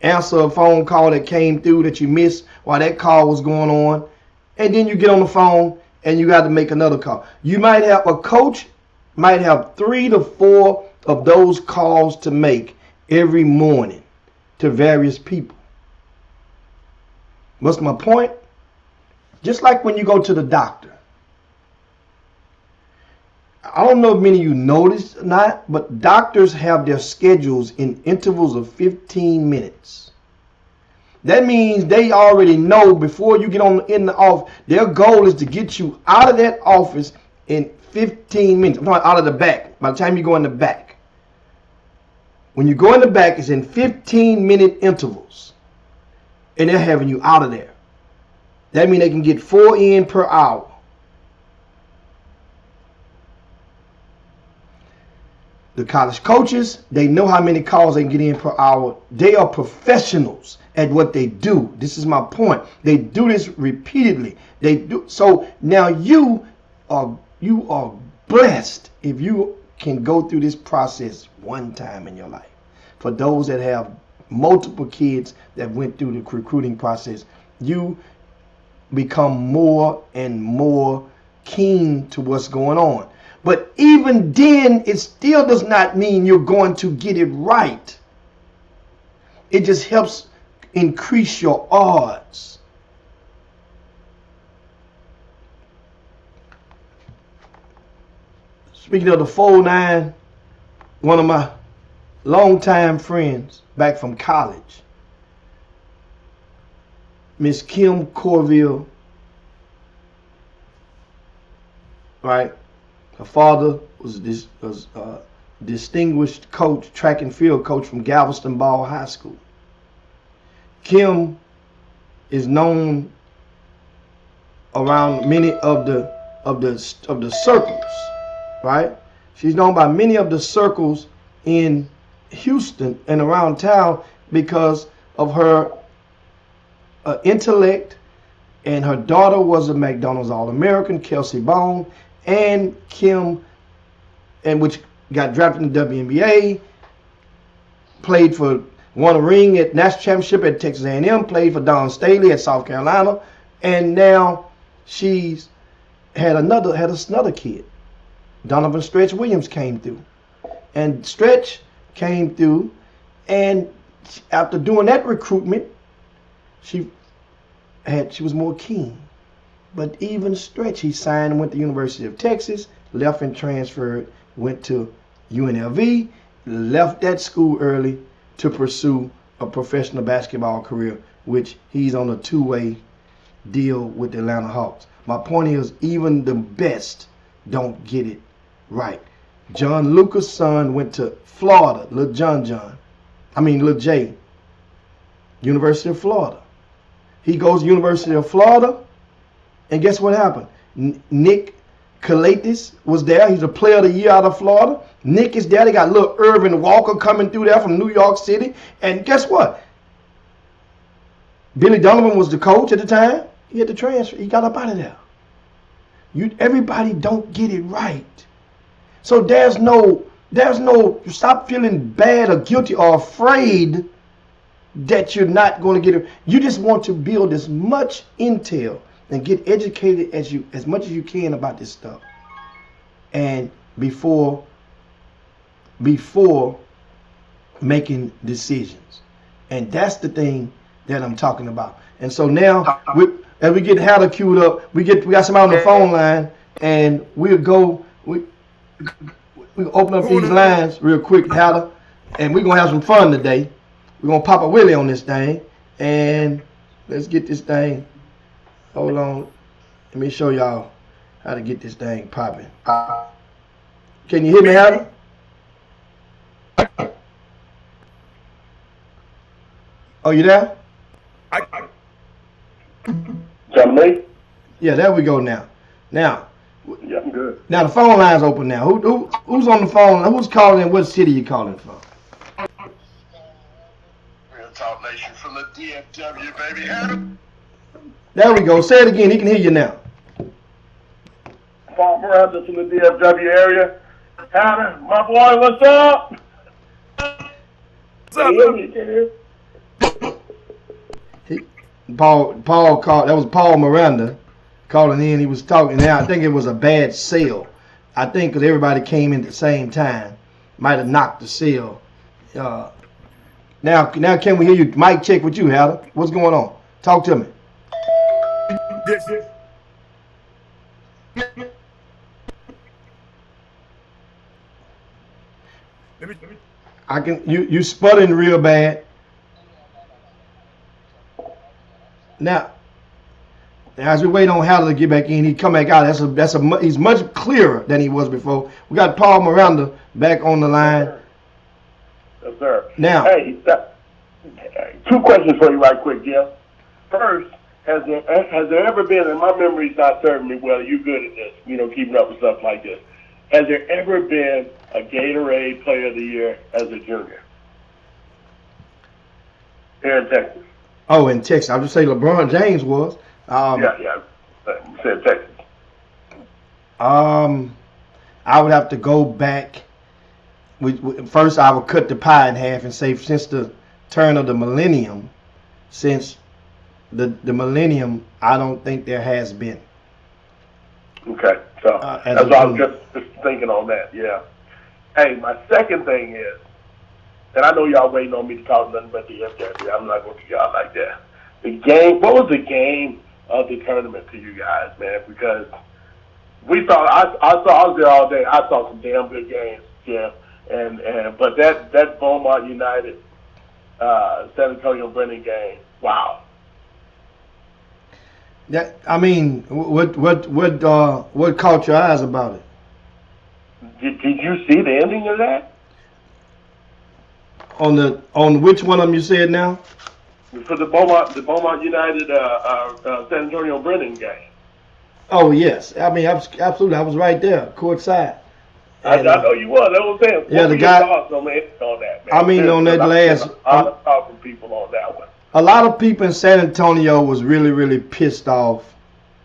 answer a phone call that came through that you missed while that call was going on. And then you get on the phone and you got to make another call. You might have a coach might have 3 to 4 of those calls to make every morning to various people. What's my point? Just like when you go to the doctor. I don't know if many of you noticed or not, but doctors have their schedules in intervals of 15 minutes. That means they already know before you get in the office, their goal is to get you out of that office in 15 minutes. I'm talking out of the back, by the time you go in the back. When you go in the back, it's in 15-minute intervals. And they're having you out of there. That means they can get 4 in per hour. The college coaches, they know how many calls they can get in per hour. They are professionals at what they do. This is my point. They do this repeatedly. They do. So now you are blessed if you can go through this process one time in your life. For those that have multiple kids that went through the recruiting process, you become more and more keen to what's going on. But even then, it still does not mean you're going to get it right. It just helps increase your odds. Speaking of the 4-9, one of my longtime friends back from college, Miss Kim Corville, right? Her father was a distinguished coach, track and field coach from Galveston Ball High School. Kim is known around many of the circles, right? She's known by many of the circles in Houston and around town because of her intellect, and her daughter was a McDonald's All-American, Kelsey Bone, and Kim, and which got drafted in the WNBA, won a ring at national championship at Texas A&M, played for Don Staley at South Carolina, and now she's had another kid. Donovan Stretch Williams came through, and Stretch came through, and after doing that recruitment, she was more keen. But even Stretch, he signed and went to the University of Texas, left and transferred, went to UNLV, left that school early to pursue a professional basketball career, which he's on a two-way deal with the Atlanta Hawks. My point is, even the best don't get it right. John Lucas' son went to Florida, Lil J, University of Florida. He goes to University of Florida, and guess what happened? Nick Calates was there. He's a player of the year out of Florida. Nick is there. They got little Irvin Walker coming through there from New York City. And guess what? Billy Donovan was the coach at the time. He had to transfer. He got up out of there. Everybody don't get it right. So there's no stop feeling bad or guilty or afraid that you're not going to get it. You just want to build as much intel and get educated as much as you can about this stuff. And before making decisions. And that's the thing that I'm talking about. And so now as we get Hatter queued up, we got somebody on the phone line, and we open up these lines real quick, Hatter, and we're gonna have some fun today. We're gonna pop a wheelie on this thing, and let's get this thing. Hold on, let me show y'all how to get this thing popping. Can you hear me, Hatter? Oh, you there? Me? Yeah, there we go now. Now, Yeah, I'm good. now the phone line's open now. Who's on the phone? Who's calling in? What city you calling from? Real Talk Nation from the DFW, baby. Adam. There we go. Say it again. He can hear you now. Paul Miranda from the DFW area. Adam, my boy, what's up? What's up, Can Paul called. That was Paul Miranda calling in. He was talking. Now I think it was a bad sale. I think because everybody came in at the same time, might have knocked the sale. Now can we hear you? Mic check with you, Hatter. What's going on? Talk to me. This. Let me. I can. You sputtering real bad. Now, as we wait on Hatter to get back in, he come back out. He's much clearer than he was before. We got Paul Miranda back on the line. Yes, sir. Now, hey, two questions for you right quick, Jeff. First, has there ever been, and my memory's not serving me well, you're good at this, keeping up with stuff like this. Has there ever been a Gatorade Player of the Year as a junior here in Texas? Oh, in Texas. I'll just say LeBron James was. Yeah. You said Texas. I would have to go back. First, I would cut the pie in half and say since the turn of the millennium, since the millennium, I don't think there has been. Okay, so that's why I was just thinking on that, yeah. Hey, my second thing is, and I know y'all waiting on me to talk nothing but the FJB. I'm not going to y'all like that. What was the game of the tournament to you guys, man? Because we thought, I was there all day. I saw some damn good games, Jeff. But that Beaumont United, San Antonio Brennan game, wow. That I mean, what caught your eyes about it? Did you see the ending of that? On which one of them you said now? For the Beaumont United San Antonio Brennan game. Oh yes, I mean absolutely. I was right there, courtside. I know you was. That was saying. Yeah, the guy. On that, man? I mean, on that last. I'm talking people on that one. A lot of people in San Antonio was really, really pissed off.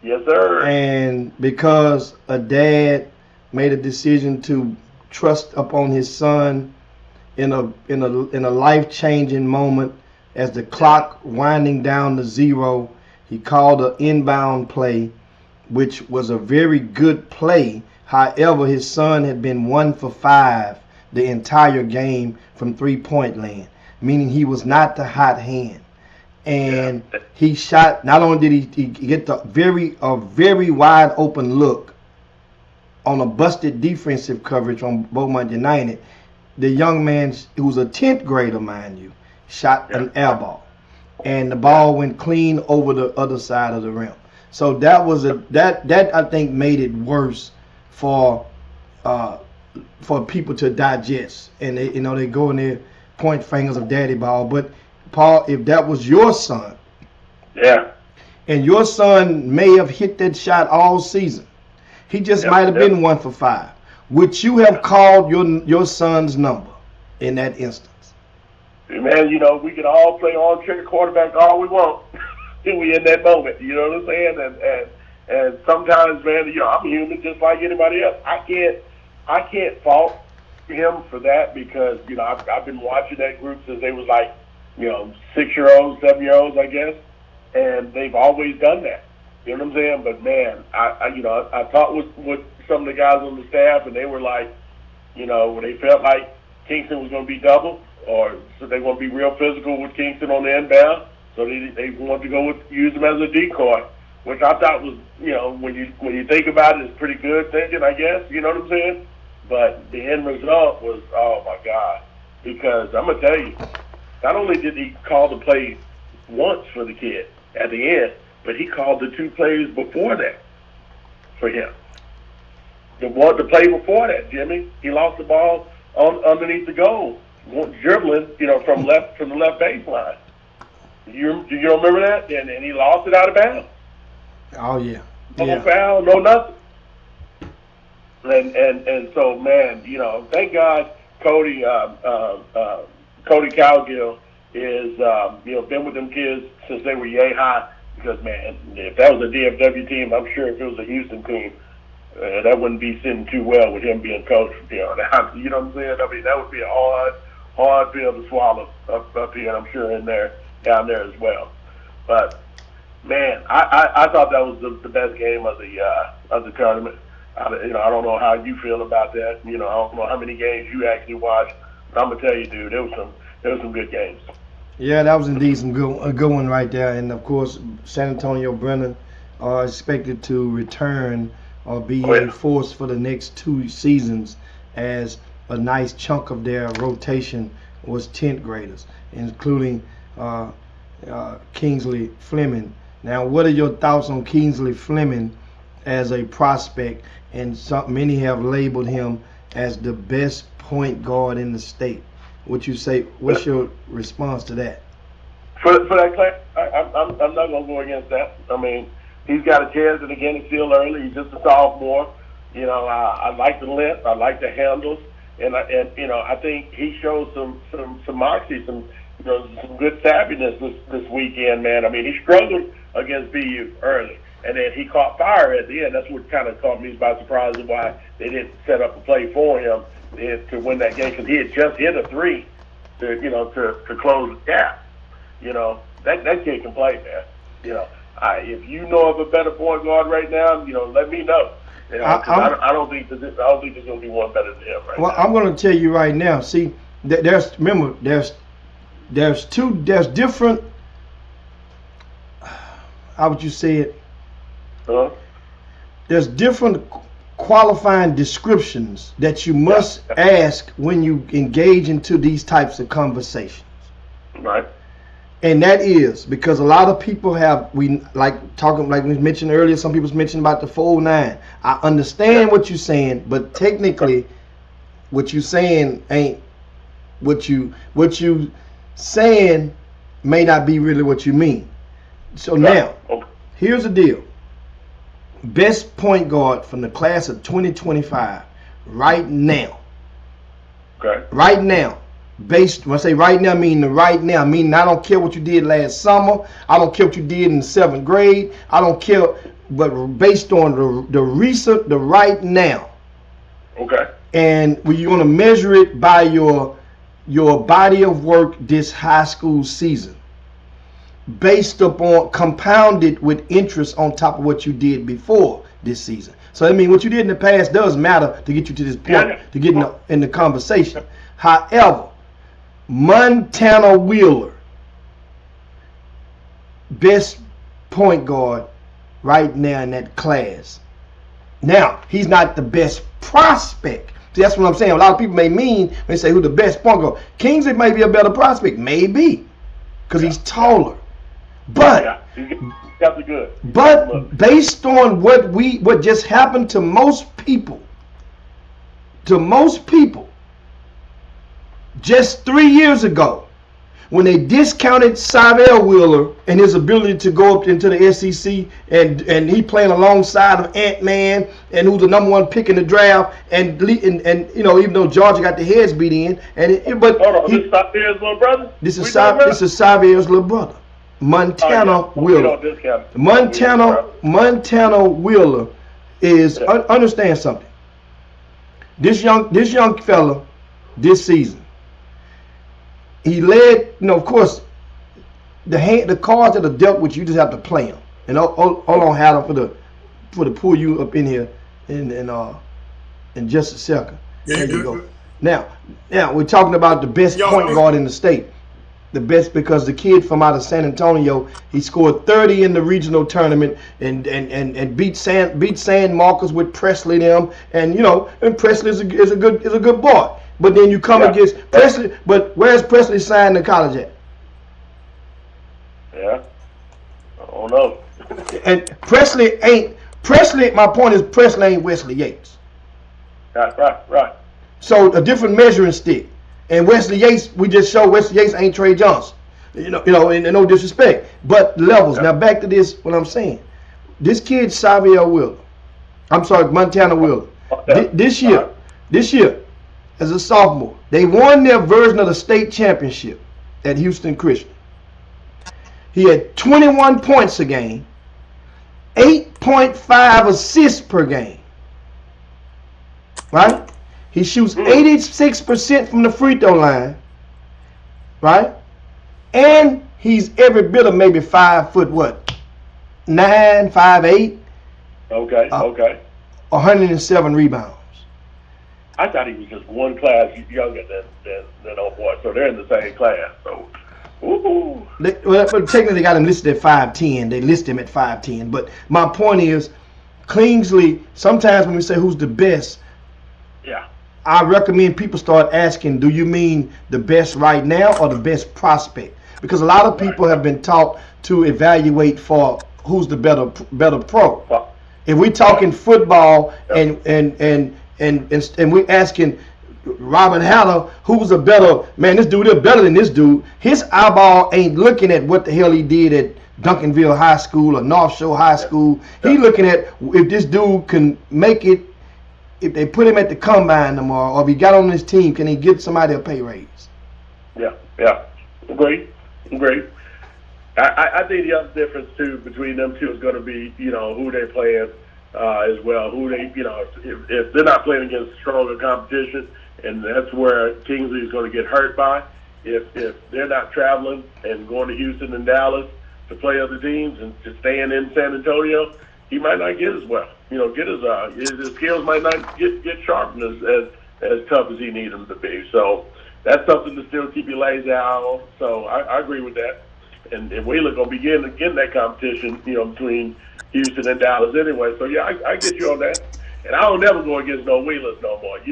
Yes, sir. And because a dad made a decision to trust upon his son in a life-changing moment, as the clock winding down to 0, he called an inbound play, which was a very good play. However, his son had been 1 for 5 the entire game from 3-point land, meaning he was not the hot hand. And he shot. Not only did he get the very wide open look on a busted defensive coverage on Beaumont United, the young man, who was a 10th grader, mind you, shot an air ball, and the ball went clean over the other side of the rim. So that was that I think made it worse for people to digest, and they go in there point fingers of daddy ball. But Paul, if that was your son, and your son may have hit that shot all season, he just might have been 1 for 5. Would you have called your son's number in that instance? Man, we can all play armchair quarterback all we want till we in that moment. You know what I'm saying? And sometimes, man, I'm human just like anybody else. I can't fault him for that because I've been watching that group since they was like 6-year-olds, 7-year-olds, I guess, and they've always done that. You know what I'm saying? But man, I talked with some of the guys on the staff, and they were like, when they felt like Kingston was going to be double, or so they want to be real physical with Kingston on the inbound, so they wanted to go use him as a decoy, which I thought was, when you think about it, it's pretty good thinking, I guess. You know what I'm saying? But the end result was, oh my God, because I'm gonna tell you, not only did he call the play once for the kid at the end, but he called the 2 plays before that for him. The play before that, Jimmy, he lost the ball underneath the goal, dribbling, from the left baseline. Do you remember that? And he lost it out of bounds. Oh yeah. No foul, no nothing. And so, man, thank God Cody Cowgill is been with them kids since they were yay high. Because, man, if that was a DFW team, I'm sure if it was a Houston team, that wouldn't be sitting too well with him being coached. You know what I'm saying? I mean, that would be a hard pill to swallow up here, and I'm sure down there as well. But, man, I thought that was the best game of the tournament. I don't know how you feel about that. I don't know how many games you actually watched. But I'm gonna tell you, dude, there was some good games. Yeah, that was indeed a good one right there. And of course, San Antonio Brennan are expected to return or be a force for the next 2 seasons, as a nice chunk of their rotation was 10th graders, including Kingsley Fleming. Now, what are your thoughts on Kingsley Fleming as a prospect? And many have labeled him as the best point guard in the state. What you say? What's your response to that? For that class, I'm not gonna go against that. I mean, he's got a chance, and again, it's still early. He's just a sophomore. I like the length, I like the handles, and I think he showed some moxie, some good savviness this weekend, man. I mean, he struggled against BU early, and then he caught fire at the end. That's what kind of caught me by surprise, and why they didn't set up a play for him to win that game, because he had just hit a 3 to close the gap. That kid can play, man. If you know of a better point guard right now, let me know. I don't think there's going to be one better than him right now. Well, I'm going to tell you right now. See, there's different. How would you say it? There's different qualifying descriptions that you must ask when you engage into these types of conversations. Right. And that is because a lot of people have we mentioned earlier. Some people's mentioned about the 409. I understand what you're saying, but technically, what you're saying ain't what you saying may not be really what you mean. So now, here's the deal. Best point guard from the class of 2025 right now. Okay. Right now. When I say right now, I mean right now. I mean, I don't care what you did last summer. I don't care what you did in the 7th grade. I don't care, but based on the right now. Okay. And you're going to measure it by your body of work this high school season, based upon compounded with interest on top of what you did before this season. So I mean, what you did in the past does matter to get you to this point, to get in the conversation. However, Montana Wheeler, best point guard right now in that class. Now, he's not the best prospect. See, that's what I'm saying. A lot of people may mean when they say who the best point guard. Kingsley may be a better prospect, maybe, because he's taller. But but based on what just happened to most people, just 3 years ago, when they discounted Syvelle Wheeler and his ability to go up into the SEC, and he playing alongside of Ant-Man, and who's the #1 pick in the draft, and you know, even though Georgia got the heads beat in, this is Syvelle's little brother. This is Syvelle's little brother, Montana Wheeler. Montana Wheeler is understand something. This young fella, this season, he led. You know, of course, the cards that are dealt with, you just have to play them. And hold on, Haddon, for the pull you up in here in just a second. There you go. Now we're talking about the best point guard in the state. The best because the kid from out of San Antonio, he scored 30 in the regional tournament and beat San Marcos with Presley them, and you know, and Presley is a good boy. But then you come against Presley. But where's Presley signed to college at? Yeah, I don't know. And Presley ain't Presley. My point is Presley ain't Wesley Yates. Right. So a different measuring stick. And Wesley Yates, we just showed Wesley Yates ain't Trey Johnson. You know, and no disrespect, but levels. Yeah. Now back to this, what I'm saying. This kid, Syvelle Wheeler. I'm sorry, Montana Wheeler. This year, as a sophomore, they won their version of the state championship at Houston Christian. He had 21 points a game, 8.5 assists per game. Right? He shoots 86% from the free throw line, right? And he's every bit of maybe 5'9", 5'8". Okay. 107 rebounds. I thought he was just one class younger than old boy, so they're in the same class. So, woo-hoo. Well, technically they got him listed at 5'10". They list him at 5'10". But my point is, Kingsley. Sometimes when we say who's the best, I recommend people start asking, do you mean the best right now or the best prospect? Because a lot of people have been taught to evaluate for who's the better pro. If we're talking football and we're asking Robert Haller, who's a better man, this dude is better than this dude. His eyeball ain't looking at what the hell he did at Duncanville High School or North Shore High School. He looking at if this dude can make it. If they put him at the combine tomorrow, or if he got on this team, can he get somebody a pay raise? Yeah. Agree. I think the other difference too between them two is going to be, you know, who they playing as well. Who they, you know, if they're not playing against stronger competition, and that's where Kingsley is going to get hurt by. If they're not traveling and going to Houston and Dallas to play other teams and just staying in San Antonio, he might not get as well. You know, his skills might not get sharpened as tough as he needs them to be. So that's something to still keep your lazy eye on. So I agree with that. And Wheeler gonna be getting that competition, you know, between Houston and Dallas anyway. So yeah, I get you on that. And I don't never go against no Wheelers no more. I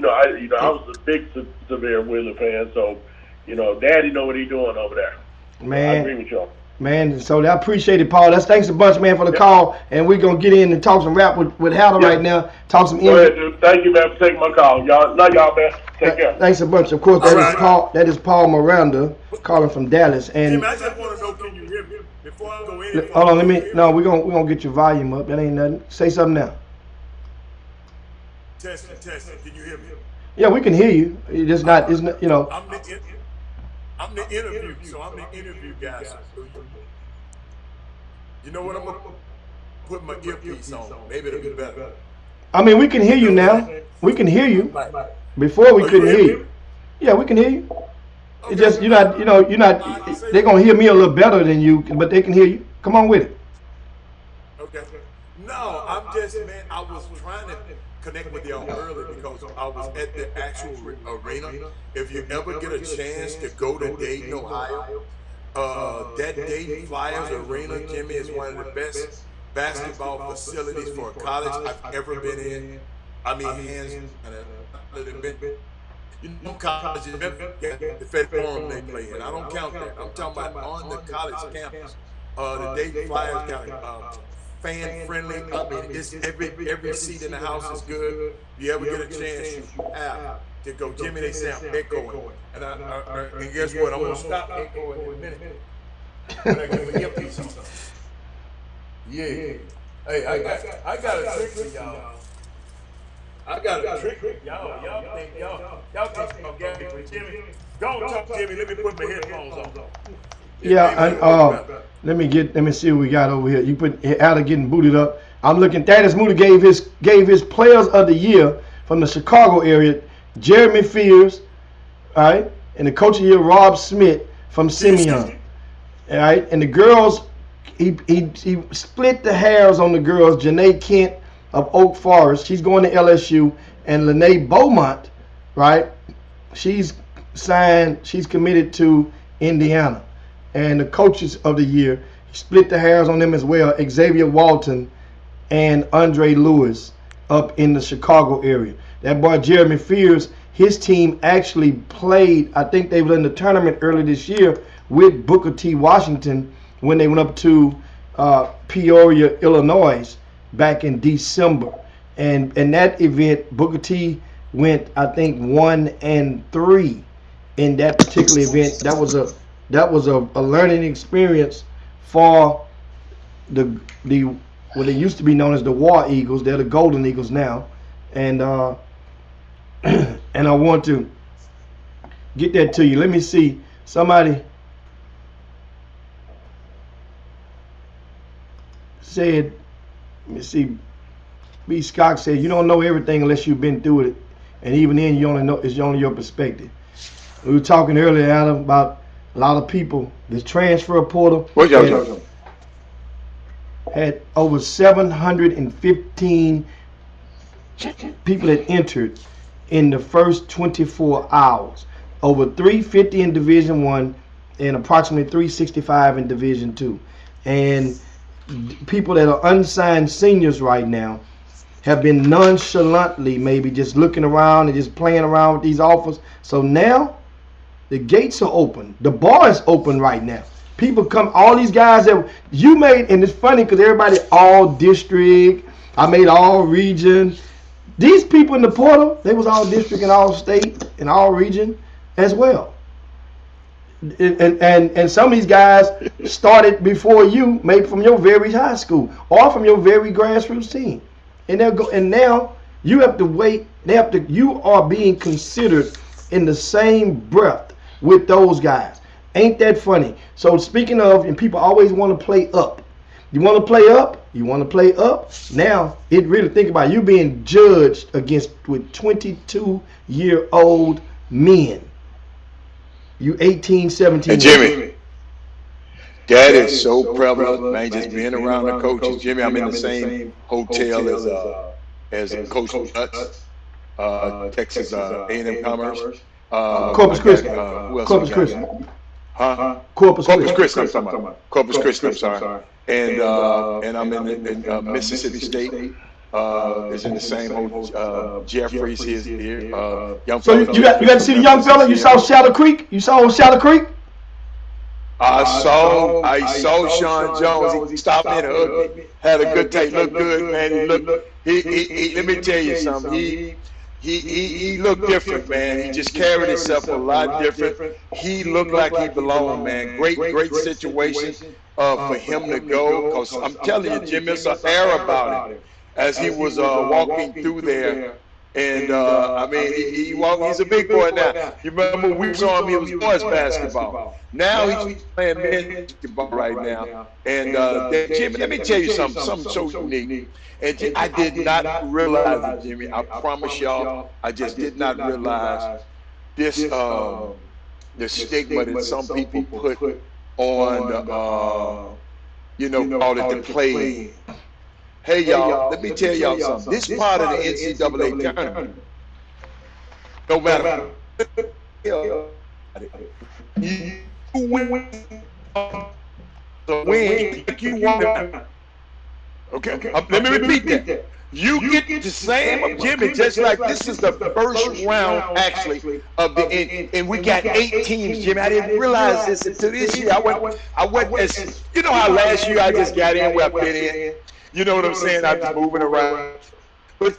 was a big severe Wheeler fan. So, you know, Daddy know what he's doing over there. Man. I agree with y'all. Man, so I appreciate it, Paul. Thanks a bunch, man, for the call. And we're going to get in and talk some rap with Hatter right now. Talk some Go ahead, dude. Thank you, man, for taking my call. Y'all, love y'all, man. Take care. Thanks a bunch. Of course, that is Paul Miranda calling from Dallas. And Jimmy, I just want to know, can you hear me? Before I go in. hold on, we're gonna get your volume up. That ain't nothing. Say something now. Testing. Can you hear me? Yeah, we can hear you. It's just not, you know. I'm the interview, so I'm the interview guy. So you know what? I'm gonna put my earpiece on. Maybe it'll be better. I mean, we can hear you now. We can hear you. Before we couldn't hear you. Yeah, we can hear you. Okay. It's just you're not. They're gonna hear me a little better than you, but they can hear you. Come on with it. Okay. No, I'm just, man, I was trying to connect with y'all early because I was at the actual arena. If you ever get a chance to go to Dayton, Ohio, that Dayton Flyers Arena, Jimmy, is one of the best basketball facilities for a college I've ever been in. I mean, hands you know, colleges, the Fed Forum they play in. I don't count that. I'm talking about on the college campus. The Dayton Flyers got a fan friendly. I mean, it's every seat in the house is good. You ever get a chance, you have to go. Jimmy, they say I'm echoing, and guess what? I'm gonna stop echoing in a minute. When I get my earpiece on. Yeah. Hey, I got a trick for y'all. I got a trick for y'all. Y'all think y'all got me with Jimmy. Go talk, Jimmy. Let me put my headphones on. Yeah, let me see what we got over here. You put Adder getting booted up. I'm looking. Thaddeus Moody gave his players of the year from the Chicago area. Jeremy Fears, all right, and the coach of the year Rob Smith from Simeon, all right, and the girls. He split the hairs on the girls. Janae Kent of Oak Forest, she's going to LSU, and Lene Beaumont, right? She's committed to Indiana. And the coaches of the year, split the hairs on them as well. Xavier Walton and Andre Lewis up in the Chicago area. That boy Jeremy Fears, his team actually played, I think they were in the tournament early this year with Booker T. Washington when they went up to Peoria, Illinois back in December. And in that event, Booker T went, I think, 1-3 in that particular event. That was a learning experience for the what they used to be known as the War Eagles. They're the Golden Eagles now. And and I want to get that to you. Let me see. Somebody said, let me see, B. Scott said, you don't know everything unless you've been through it. And even then, you only know, it's only your perspective. We were talking earlier, Adam, about a lot of people. This transfer portal had over 715 people that entered in the first 24 hours. Over 350 in Division I and approximately 365 in Division II. And people that are unsigned seniors right now have been nonchalantly maybe just looking around and just playing around with these offers. So now the gates are open. The bar is open right now. People come, all these guys that you made, and it's funny because everybody all district, I made all region. These people in the portal, they was all district and all state and all region as well. And some of these guys started before you, maybe from your very high school or from your very grassroots team, and they'll go. And now you have to wait. You are being considered in the same breath with those guys. Ain't that funny? So speaking of, and people always want to play up. You want to play up? You want to play up? Now it really think about it. You being judged against with 22-year-old men. You 18, 17. And Jimmy, that is so prevalent, man, just being around the coaches. Jimmy, I'm in the same hotel as Coach Nuts, Texas A&M Commerce. Corpus Christi. Corpus Christi. Huh? Corpus Christi, I'm talking about. Corpus Christi, I'm sorry. And I'm in Mississippi State. Is in the same hotel. Jeffries is here. Young so you got to see the young fella? You saw Shadow Creek? You saw Shadow Creek? I saw Sean Jones. He stopped me and hugged me. Had a good time. Looked good, man. He let me tell you something. He looked different, man. He just carried himself a lot different. He looked like he belonged, man. Great situation for him to go. Because I'm telling you, Jim, it's an air about him as he was walking through there. And I mean, he's a big boy now. You remember we saw him, he was boys basketball. Now he's playing men's basketball right now. And Jimmy, let me tell you something so unique. And I did not realize it, Jimmy. I promise y'all, I just did not realize this, the stigma that some people put on, call it the play. Hey, y'all, let me tell y'all something. This part of the NCAA tournament, no matter you win, like you want. Okay, let me repeat that. You get the same, Jimmy, just like this is the first round, actually, of the, and we got 8 teams, Jimmy. I didn't realize this until this year. I went as, you know how last year I just got in where I fit in? You know what I'm saying? I was moving around. But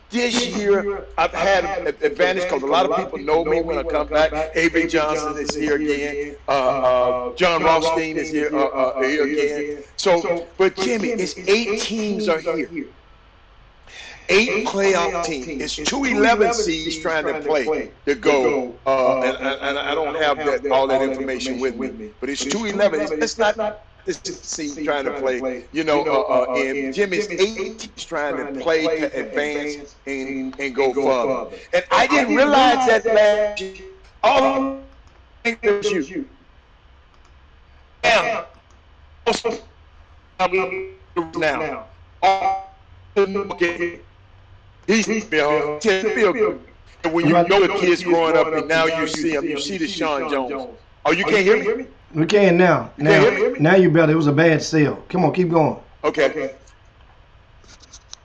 this year, I've had an advantage because a lot of people know me when I come back. A.B. Johnson is here again. John Rothstein is here again. So, but Jimmy, it's 8 teams are here. 8 playoff teams. It's 2 11 seeds trying to play to go. And I don't have all that information with me. But it's 2 11. It's not this seed trying to play, and Jimmy's 8 teams trying to play to advance and go further. And I didn't realize that last year. All of it was you. Now, he's feel good. And when you know the kids growing up and now you see them, you see the Sean Jones. Oh, you can't hear me? We can now. Now you better. It was a bad sale. Come on, keep going. Okay.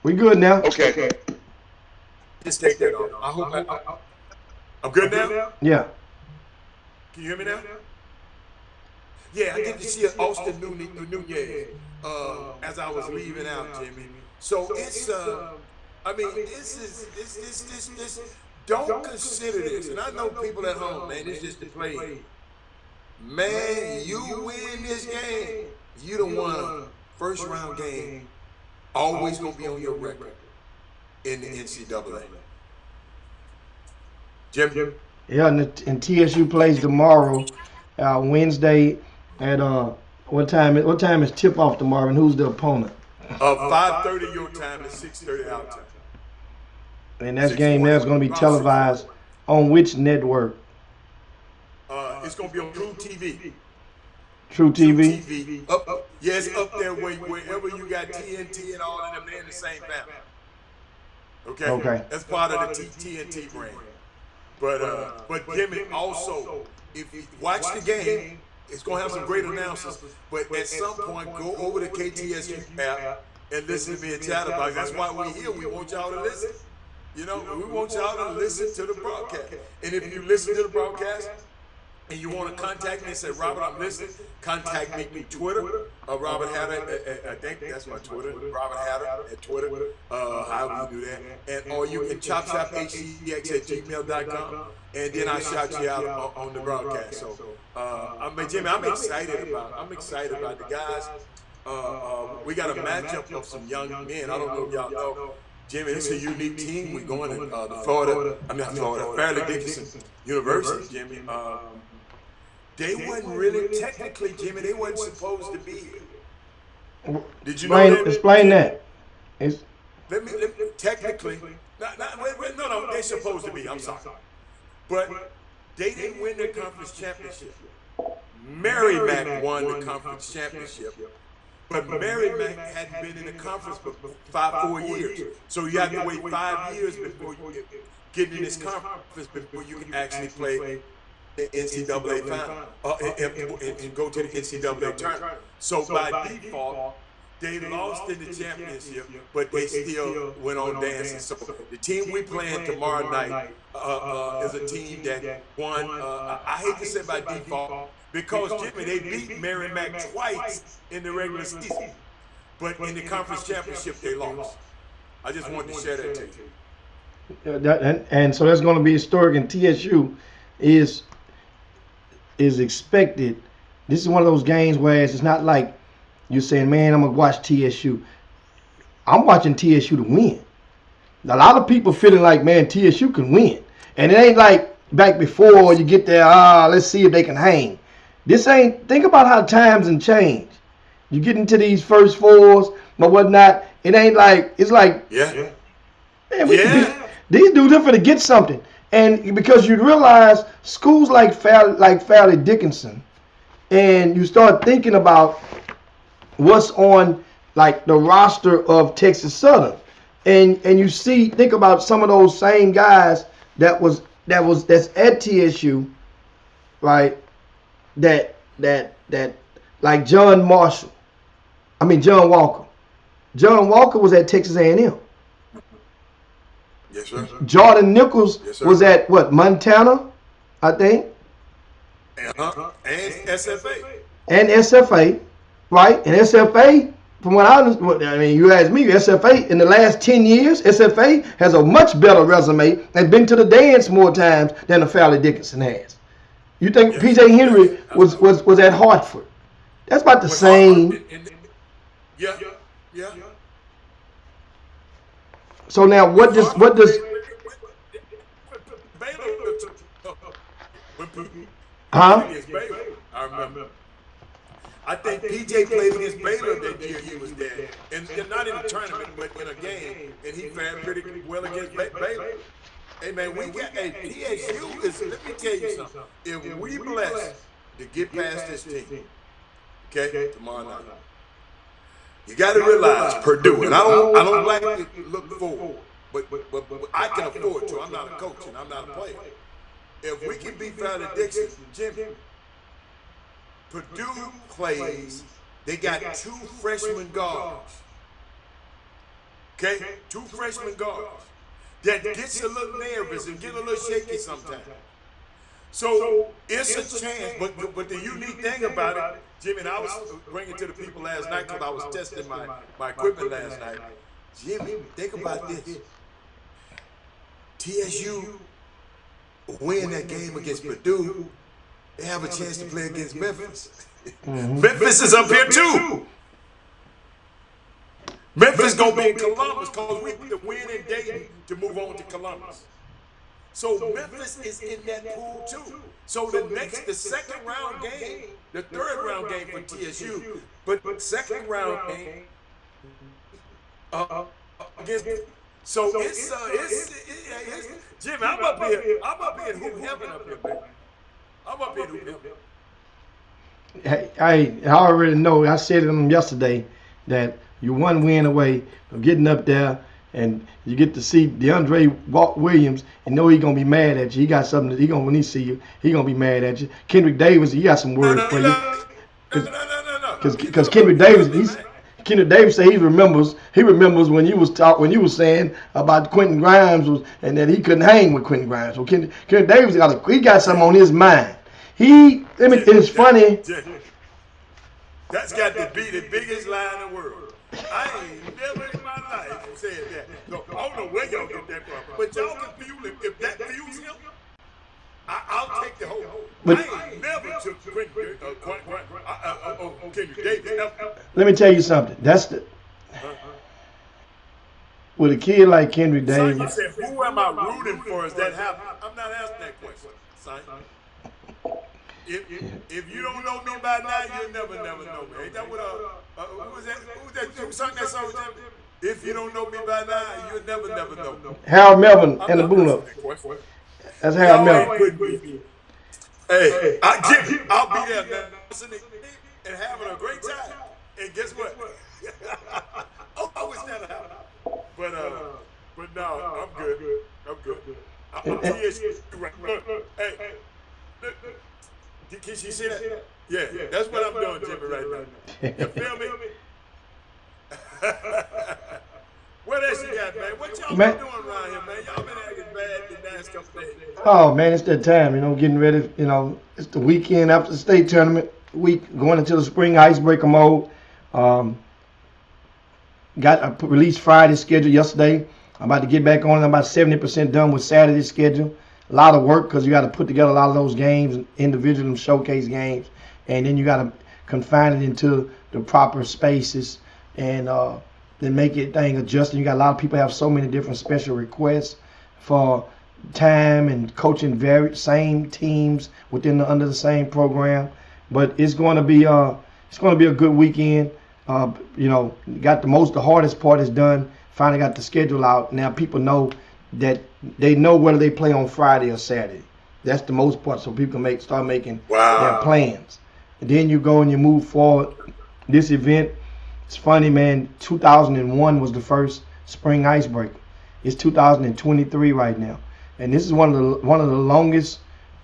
We good now. Okay. Just take that off. I hope I'm good now? Yeah. Can you hear me now? Yeah, I get to see Austin Nunez as I was leaving out, Jimmy. So it's this don't consider this. And I know people at home, man, it's just a play. Man, you win this game, you don't want a first round game always gonna be on your record in the NCAA. Jim? Yeah, and TSU plays tomorrow, Wednesday at what time is tip off tomorrow, and who's the opponent? 5:30 your time and 6:30 our time. And that game there is going to be televised on which network? It's going to be on True TV. True TV? It's up there wherever you got TNT and all of them, they're in the same family. Okay? That's part of the TNT brand. But Jimmy, also, if you watch the game, it's going to have some great announcers. But at some point, go over to KTSU app and listen to me and chat about it. That's why we're here. We want y'all to listen. We want y'all to listen to the broadcast. And if you listen to the broadcast, and you want to contact me and say, Robert, I'm listening, contact me through Twitter, Robert Hatter, I think that's my Twitter, Robert Hatter at Twitter, however you do that. Or you can chopshophdx@gmail.com, and then I'll shout you out on the broadcast. So, Jimmy, I'm excited about the guys. We got a matchup of some young men. I don't know if y'all know. Jimmy, it's a unique team. We're going to Fairleigh Dickinson University, Jimmy. They wasn't really, technically, Jimmy, they wasn't supposed to be here. Did you know that? Explain that. Let me technically, no, they're supposed to be, I'm sorry. But they didn't win the conference championship. Merrimack won the conference championship. But Merrimack hadn't been in the conference for 4 years. So you have to wait 5 years before you get in this conference before you can actually play the NCAA final and go to the NCAA tournament. So by default, they lost in the championship, but they still went on dancing. So the team we playing tomorrow night is a team that won. I hate to say by default, Because, Jimmy, they beat Merrimack twice in the regular season. But in the conference championship, they lost. I just wanted to share that to you. And so that's going to be historic, and TSU is expected. This is one of those games where it's not like you're saying, man, I'm going to watch TSU. I'm watching TSU to win. A lot of people feeling like, man, TSU can win. And it ain't like back before you get there, let's see if they can hang. This ain't, think about how times and change. You get into these first fours, but whatnot, it ain't like, it's like, yeah. Man, these dudes are to get something. And because you realize schools like Fairleigh Dickinson, and you start thinking about what's on like the roster of Texas Southern, and you think about some of those same guys that's at TSU, right? That like John Walker. John Walker was at Texas A&M. Yes, sir. Jordan Nichols was at what, Montana, I think. And SFA. And SFA, right? And SFA, from what I mean, you ask me, SFA in the last 10 years, SFA has a much better resume and been to the dance more times than the Fairleigh Dickinson has. You think PJ Henry was at Hartford? That's about the same. Yeah. So now what does I remember. I think PJ played against Baylor that year he was there. And not in a tournament, but in a game. And he fared pretty well against Baylor. Hey, man, TSU is, let me tell you something. If we blessed to get past this team, okay, tomorrow night, you got to realize Purdue, and I don't like to look forward, but I can afford to. I'm not a coach and I'm not a player. If we can beat Fairleigh Dickinson, Jimmy, Purdue plays, they got 2 freshman guards. Okay? 2 freshman guards that gets a little nervous and get a little shaky sometimes. So it's a chance, but the unique thing about it, Jimmy, and I was bringing to the people last night because I was testing my equipment last night. Jimmy, think about this. TSU win that game against Purdue, they have a chance to play against Memphis. Memphis is up here too. Memphis gonna be in Columbus because we need to win in Dayton to move on to Columbus. So Memphis is in that pool too. So the second round game, the third round game for TSU, but second round game against. So it's Jimmy. I'm up here in hoop heaven up here, baby. I'm up here in hoop heaven. I already know. I said to them yesterday that you're one win away from getting up there, and you get to see DeAndre Williams and know he's gonna be mad at you. He got something that when he see you, he gonna be mad at you. Kendrick Davis, he got some words for you. Because Kendrick Davis, Kendrick Davis said he remembers when you was saying about Quentin Grimes and that he couldn't hang with Quentin Grimes. So Kendrick Davis got something on his mind. It's funny. That's got to be the biggest lie in the world. I ain't never in my life said that. No, I don't know where y'all get that from. But y'all can feel it. If that feels him, I'll take the whole. I ain't never took Kendrick Davis. Let me tell you something. With a kid like Kendrick Davis. Son, you said, who am I rooting for? Is that happening? I'm not asking that question, son. If you don't know me by now, you'll never know me. Ain't that what who sang that song? If you don't know me by now, you'll never know. Harold Melvin and the Boone Up. That's Harold Melvin. Hey, I'll be there now, listening and having a great time. And guess what? I wish that happened. But no, I'm good. I'm TSU right. Hey. Can she see that? Yeah, that's what I'm doing, Jimmy, right now. You feel me? What else you got, man? What y'all been doing around here, man? Y'all been acting bad the last couple days? Oh man, it's that time, getting ready. It's the weekend after the state tournament week, going into the spring icebreaker mode. Got a release Friday schedule yesterday. I'm about to get back on it. I'm about 70% done with Saturday's schedule. A lot of work because you got to put together a lot of those games, individual showcase games, and then you got to confine it into the proper spaces and then make it adjusted. You got a lot of people have so many different special requests for time and coaching same teams under the same program. But it's going to be a good weekend. The hardest part is done. Finally got the schedule out. Now people know that they know whether they play on Friday or Saturday. That's the most part, so people can start making their plans. And then you go and you move forward. This event, it's funny, man. 2001 was the first spring icebreaker. It's 2023 right now, and this is one of the longest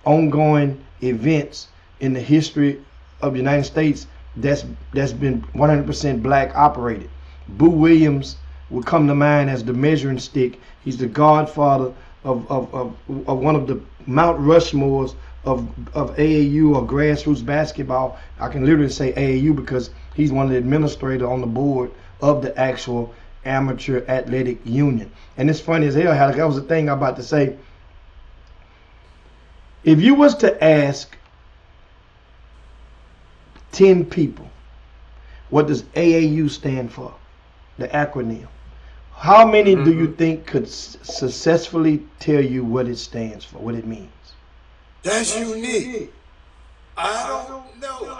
ongoing events in the history of the United States that's been 100% black operated. Boo Williams would come to mind as the measuring stick. He's the godfather of one of the Mount Rushmores of AAU or grassroots basketball. I can literally say AAU because he's one of the administrators on the board of the actual amateur athletic union. And it's funny as hell how that was the thing I'm about to say. If you was to ask 10 people, what does AAU stand for? The acronym. How many do you think could successfully tell you what it stands for, what it means? That's unique. I don't know.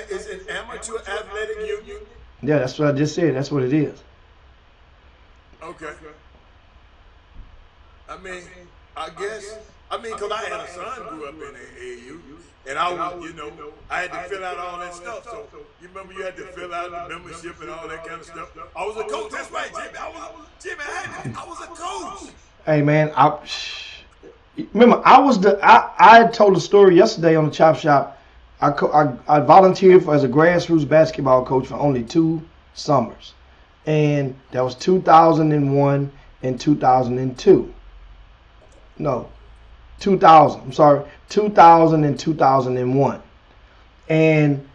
Is it amateur athletic union? Yeah, that's what I just said. That's what it is. Okay. Because I had a son grew up in AAU, and I had to fill out all that stuff. So you remember you had to fill out the membership and all that kind of stuff. I was a coach. That's right, Jimmy. I was a coach. Hey man, I told the story yesterday on the Chop Shop. I volunteered as a grassroots basketball coach for only 2 summers, and that was 2001 and 2002. No, 2000. I'm sorry, 2000 and 2001. And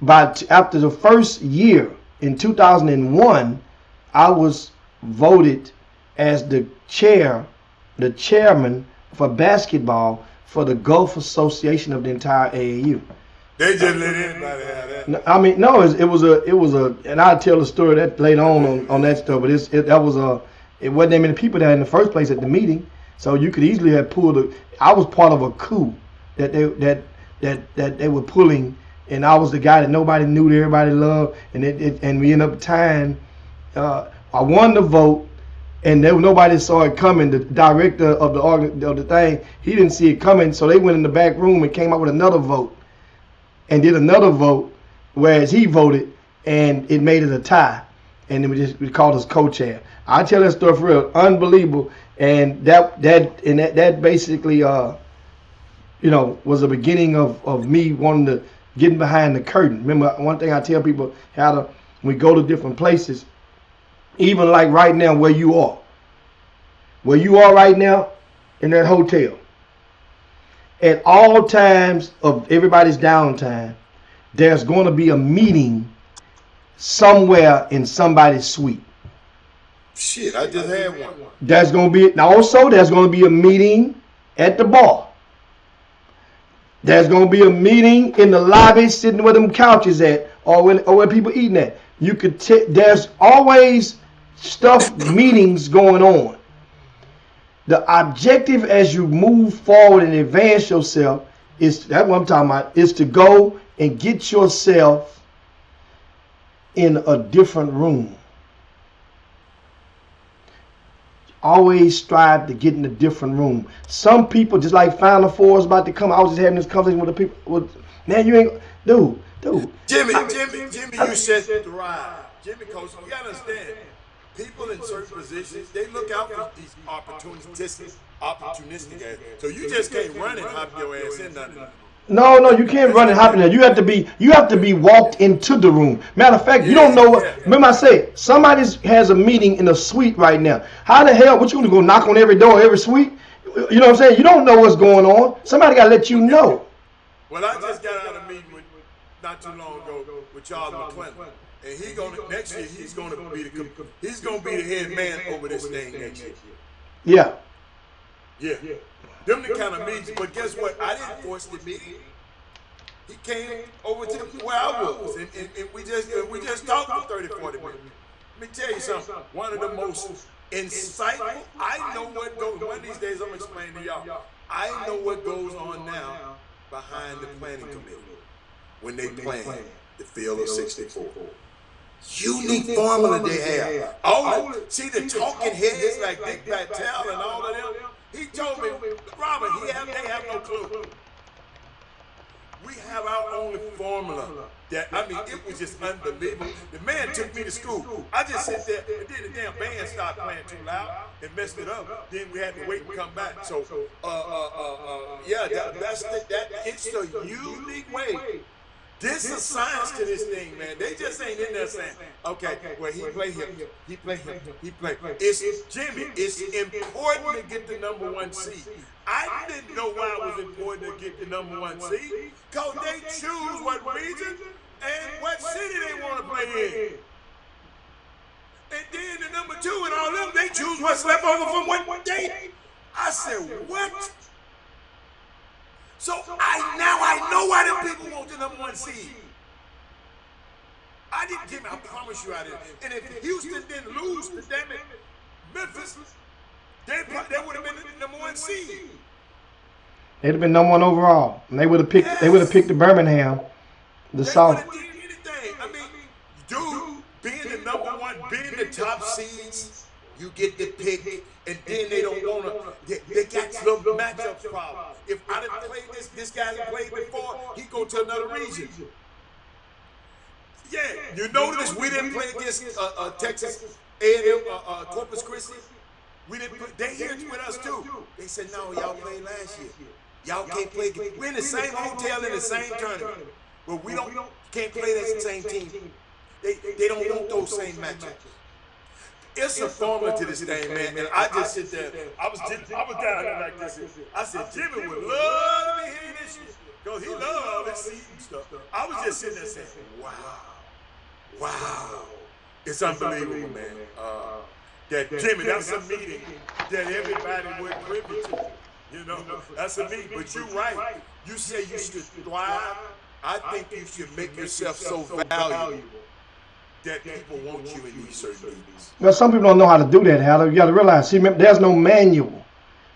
after the first year in 2001, I was voted as the chairman for basketball for the Gulf Association of the entire AAU. They just let anybody have that. I mean, no, it was a, and I'll tell the story that later on that stuff. But it wasn't that many people there in the first place at the meeting, so you could easily have pulled. I was part of a coup that they were pulling, and I was the guy that nobody knew, that everybody loved, and we ended up tying. I won the vote. And nobody saw it coming. The director of the thing, he didn't see it coming, so they went in the back room and came up with another vote, and did another vote, whereas he voted, and it made it a tie, and then we called us co-chair. I tell that story for real, unbelievable, and that basically was the beginning of me wanting to get behind the curtain. Remember, one thing I tell people when we go to different places. Even like right now where you are right now in that hotel, at all times of everybody's downtime, there's going to be a meeting somewhere in somebody's suite. Shit, I just had one. There's going to be a meeting at the bar. There's going to be a meeting in the lobby sitting where them couches at, or where people eating at. You could there's always meetings going on. The objective as you move forward and advance yourself is what I'm talking about, is to go and get yourself in a different room. Always strive to get in a different room. Some people, just like Final Four is about to come, I was just having this conversation with the people. Man, you ain't, dude. Jimmy, you said thrive. Jimmy, coach, you gotta understand. People in certain positions, they look out for these opportunistic ass. So you just can't run and hop your ass in nothing. No, no, you can't run and hop in there. You have to be walked into the room. Matter of fact, you don't know what. Remember, I said somebody has a meeting in a suite right now. How the hell? What you gonna go knock on every door, every suite? You know what I'm saying? You don't know what's going on. Somebody gotta let you know. Well, I just got out of a meeting with not too long ago with Charles McClendon, and next year he's gonna be the head man over this thing next year. Yeah. Yeah. Them the kind of meetings, but guess what? I didn't force the meeting. He came over to where I was, and we just talked for 30, 40 minutes. Let me tell you something. One of the most insightful. I know what goes. One of these days, I'm gonna explain to y'all. I know what goes on now behind the planning committee when they plan the field of 64. Unique formula they have. See the talking heads like Dick Vitale and all of them. He told me, Robert, they have no clue. We have our own formula. That it was just unbelievable. The man took me to school. I just sat there and did the damn band start playing too loud and messed it up. Then we had to wait and come back. So, it's a unique way. There's a science to this thing, man. They just ain't in there saying, okay, well, he play him. It's Jimmy. It's important to get the number 1 seed. I didn't know why it was important to get the number 1 seed, because they choose what region and what city they want to play in. And then the number 2 and all them, they choose what's left over from what day. I said, what? So I know why them people want the number 1 seed. I didn't give me, I promise you I didn't. And if Houston didn't lose to damn it, Memphis, they would have been the number 1 seed. They'd have been number 1 overall. And they would have picked the Birmingham, the South. They would have did anything. I mean, dude, being the number 1, being the top seeds, you get the pick, and then they don't want to. They got some matchup problem. If I didn't play this guy that played before, he go to another region. Yeah, you notice we didn't play against Texas A&M, Corpus Christi. We didn't. They here with us too. They said, no, y'all played last year. Y'all can't play. We're in the same hotel in the same tournament, but we can't play that same team. They don't want those same matchups. It's a formula to this thing, man. And I just sit there. I was down there like this. I said, Jimmy would love to hear this shit, because he loves all this seed and stuff. I was just sitting there saying, wow. It's unbelievable, man. That Jimmy, that's a meeting that everybody would privy to. You know, that's a meeting. But you're right. You say you should thrive. I think you should make yourself so valuable that people want you in these certain meetings. Well, some people don't know how to do that, Hal. You got to realize, there's no manual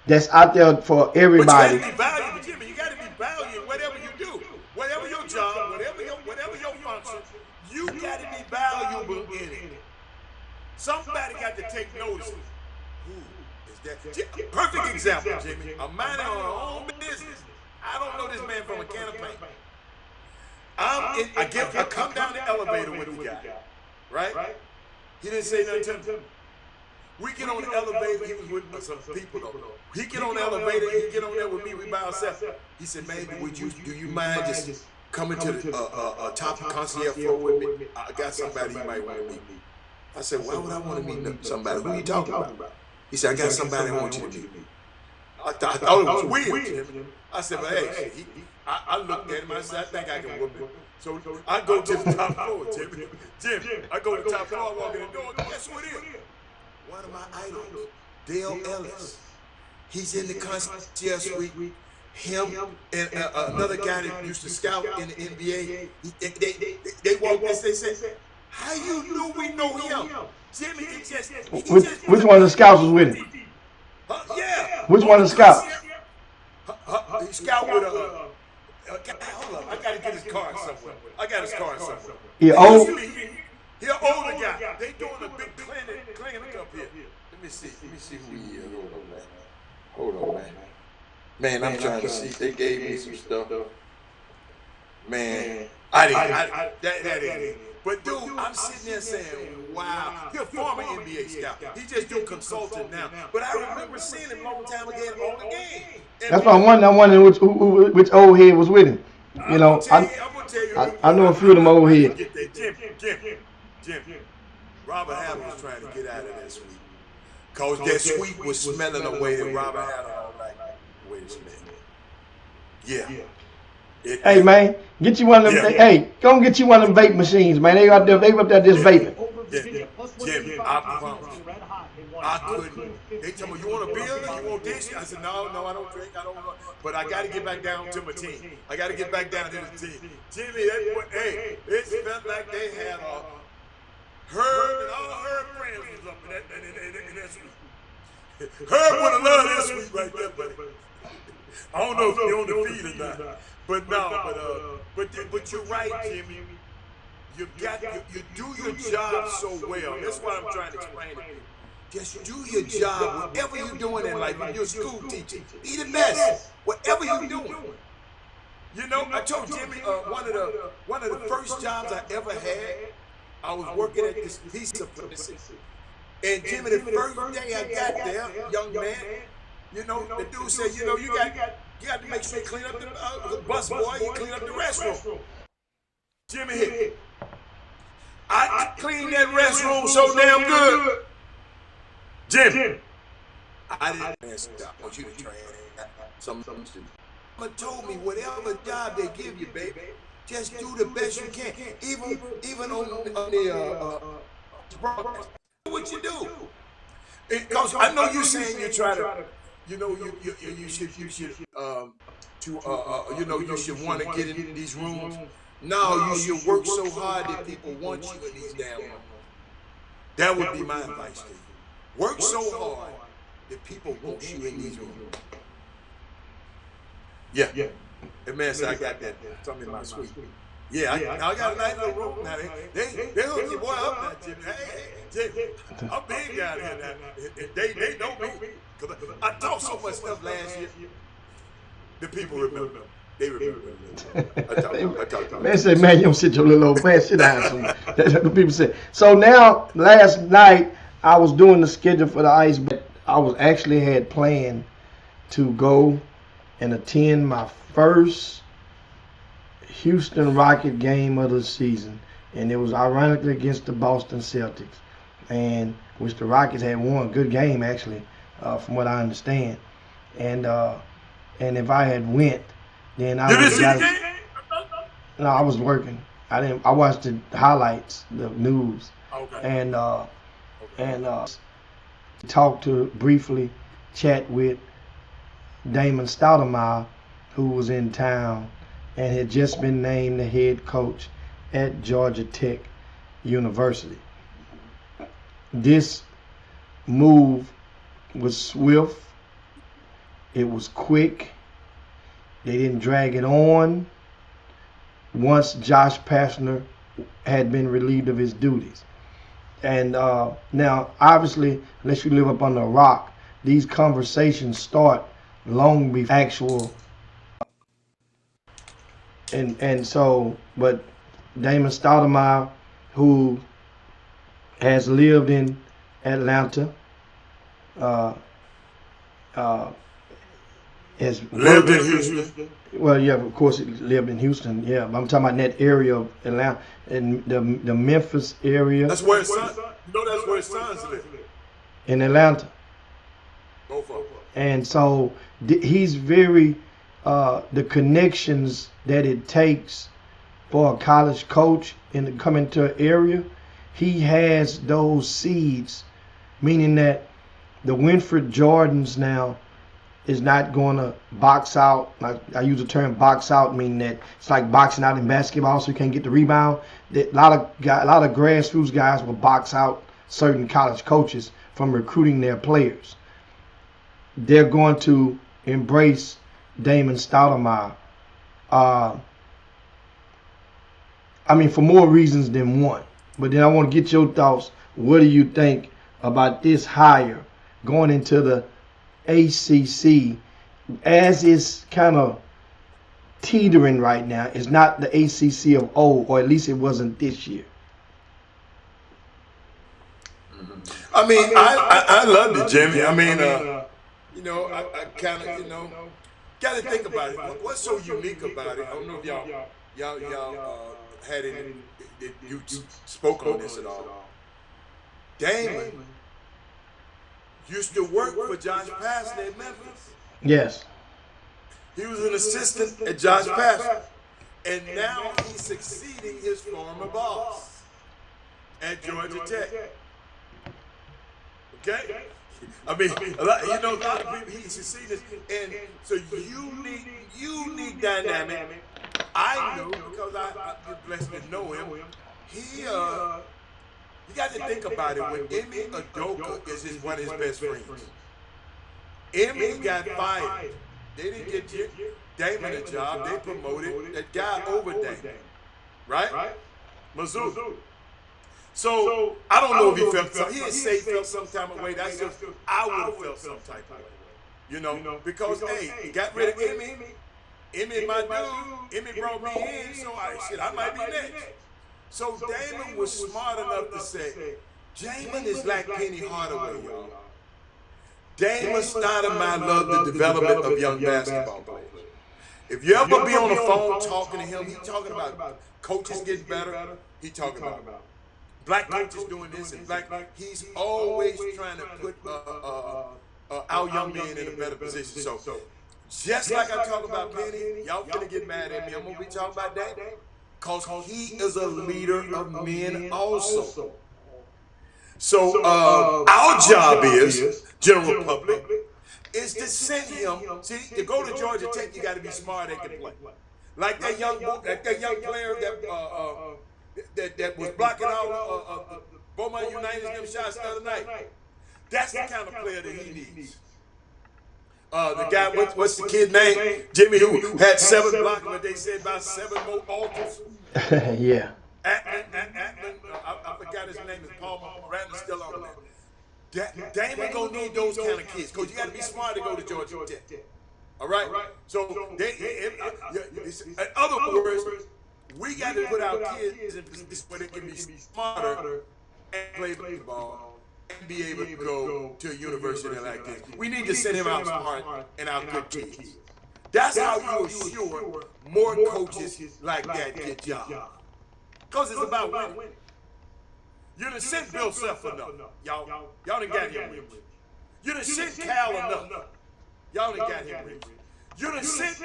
that's out there for everybody. But you got to be valuable, Jimmy. You got to be valuable in whatever you do, whatever your job, whatever your function. You got to be valuable in it. Somebody got to take notice. Who is that? Perfect example, Jimmy. A man on her own business. I don't know this man from a can of paint. I come down the elevator with the guy, right? He didn't say nothing to me. We get on the elevator. He was with some people though. He get on the elevator. He get on there with me. We by ourselves. He said, "Man, do you mind just coming to the top of concierge floor with me? I got somebody you might want to meet." I said, "Why would I want to meet somebody? Who are you talking about?" He said, "I got somebody I want you to meet." I thought it was weird, Jimmy. I said, "But hey," I looked at him. I said, "I think I can whoop him." So I go to the top floor, Jim. I go to the top floor, I walk in the door. Guess who it is? One of my idols, Dale Ellis. He's in the concierge suite. Him and another guy that used to scout in the NBA. They walked us. They said, "How you knew we know him?" Jimmy, Which one of the scouts was with him? Yeah. Which one of the scouts? He scout with hold up. I gotta get his card somewhere. He an older guy. They doing a big clinic up here. Let me see who he is. Hold on, man. Man, I'm trying to see. They gave me some stuff. Man, I didn't. That ain't it. But dude, I'm sitting there saying, wow, he's a former NBA scout. He just do consulting now. But I remember seeing him a long time ago on the game. That's why I'm wondering which old head was with him. You know, I know a few of them old heads. Jim, Robert Hatter was trying to get out of that suite. Because that suite was smelling away that Robert Hatter was like, wait a minute. Yeah. Hey man, get you one of them. Yeah. Hey, go and get you one of them vape machines, man. They up there just vaping. Jim, I promise. I couldn't. They tell me, you want a beer? You want this? I said, no, I don't drink. I don't know. But I got to get back down to my team. I got to get back down to the team. Jimmy, it felt like they had a Herb and all Herb friends was up in that suite. Herb would have loved that suite right there, buddy. I don't know if you're on the feed or not. But no, but you're right, Jimmy. You do your job so well. That's what I'm trying to explain to you. Just do your job, whatever you're doing in life. If you're a school teacher, be the best. Whatever you're doing. You know, I told Jimmy one of the first jobs I ever had. I was working at this pizza place, and Jimmy, the first day I got there, young man, you know, the dude said, you know, you got to make sure you clean up the bus boy, you clean up the restroom. Jimmy, I cleaned that restroom so damn good. Jim, I didn't ask you. I want you to train some students. Mama told me whatever job they give you, baby, just do the best you can. Even on the what you do. Because I know you're saying you try to, you know, you should you should want to get in these rooms. No, you should work so hard that people want you in these damn rooms. That would be my advice to you. Work so hard that people want you in these rooms. Yeah. That man said I got that something in my suite. Yeah, I got a nice little room now. They hook your boy up now, Jimmy. Hey, Jimmy, I'm big down here now. They know me. Cause I taught so much stuff last year. The people remember. They remember. I talk. Man say, man, you don't sit your little old man. Sit down. So that's what the people say. So now, last night, I was doing the schedule for the Ice, but I was actually had planned to go and attend my first Houston Rocket game of the season, and it was ironically against the Boston Celtics, and which the Rockets had won a good game actually, from what I understand, and if I had went, then I would have got. No, I was working. I didn't. I watched the highlights, the news, and talked to briefly, chat with Damon Stoudemire, who was in town and had just been named the head coach at Georgia Tech University. This move was swift. It was quick. They didn't drag it on once Josh Pastner had been relieved of his duties. And now, obviously, unless you live up on the rock, these conversations start long before actual. And so, but Damon Stoudemire, who has lived in Atlanta, has lived in Houston. Well, yeah, of course, he lived in Houston. Yeah, but I'm talking about that area of Atlanta and the Memphis area. That's where his son. You know, that's where his sons live. In Atlanta. And so he's very the connections that it takes for a college coach to come into an area. He has those seeds, meaning that the Winfred Jordans now is not going to box out. Like I use the term box out, meaning that it's like boxing out in basketball, so you can't get the rebound. That a lot of grassroots guys will box out certain college coaches from recruiting their players. They're going to embrace Damon Stoudemire. I mean, for more reasons than one. But then I want to get your thoughts. What do you think about this hire going into the ACC, as it's kind of teetering right now? It's not the ACC of old, or at least it wasn't this year. I mean, I loved it, Jimmy. I mean, you know, I kind of, you know, got to think about it. What's so unique about it? I don't know if y'all had it, if you spoke on this at all. Damon used to work for Josh Pastner at Memphis. Yes. He was an assistant at Josh Pastner. And now he's succeeding his former boss at Georgia Tech. Okay? I mean, a lot of people, he's succeeding. And so unique dynamic. I knew, because I've been blessed to know him, you got to think about it. When Emi Udoka is one of his best friends, Emi got fired. They didn't get Damon a job. They promoted that guy over Damon, right? Mizzou. So I don't know if he felt some. He didn't say he felt some type of way. That's just I would have felt some type of way, you know, because hey, he got rid of Emi. Emi my dude. Emi brought me in, so I might be next. So Damon was smart enough to say, Damon is like Penny Hardaway, y'all. Damon started my love the development of young basketball players. If you ever be on the phone talking to him, he's talking about coaches getting better. He's talking about black coaches doing this and he's always trying to put our young men in a better position. So just like I talk about Penny, y'all finna get mad at me. I'm gonna be talking about Damon. Because he is a leader of men also. So our job is, general public, is to send him. See, to go to Georgia Tech, you got to be smart and can play. Like that young player that was blocking out Beaumont United's them shots the other night. That's the kind of player that he needs. The guy, what's the kid's name? Jimmy, who had 7 blocks, but they said about 7 more alters. Yeah. I forgot his name. Is Paul Moran's still on there. Damon gonna need those kind of kids, because you got to be smart to go to Georgia Tech. All right? So, in other words, we got to put our kids in position where they can be smarter and play ball and be able to go to a university like this. We need to send him out smart and out good kids. That's how you assure more coaches like that get jobs. Because it's about winning. You done sent Bill Self enough. Y'all done got him rich. You done sent Cal enough. Y'all done got him rich. You done sent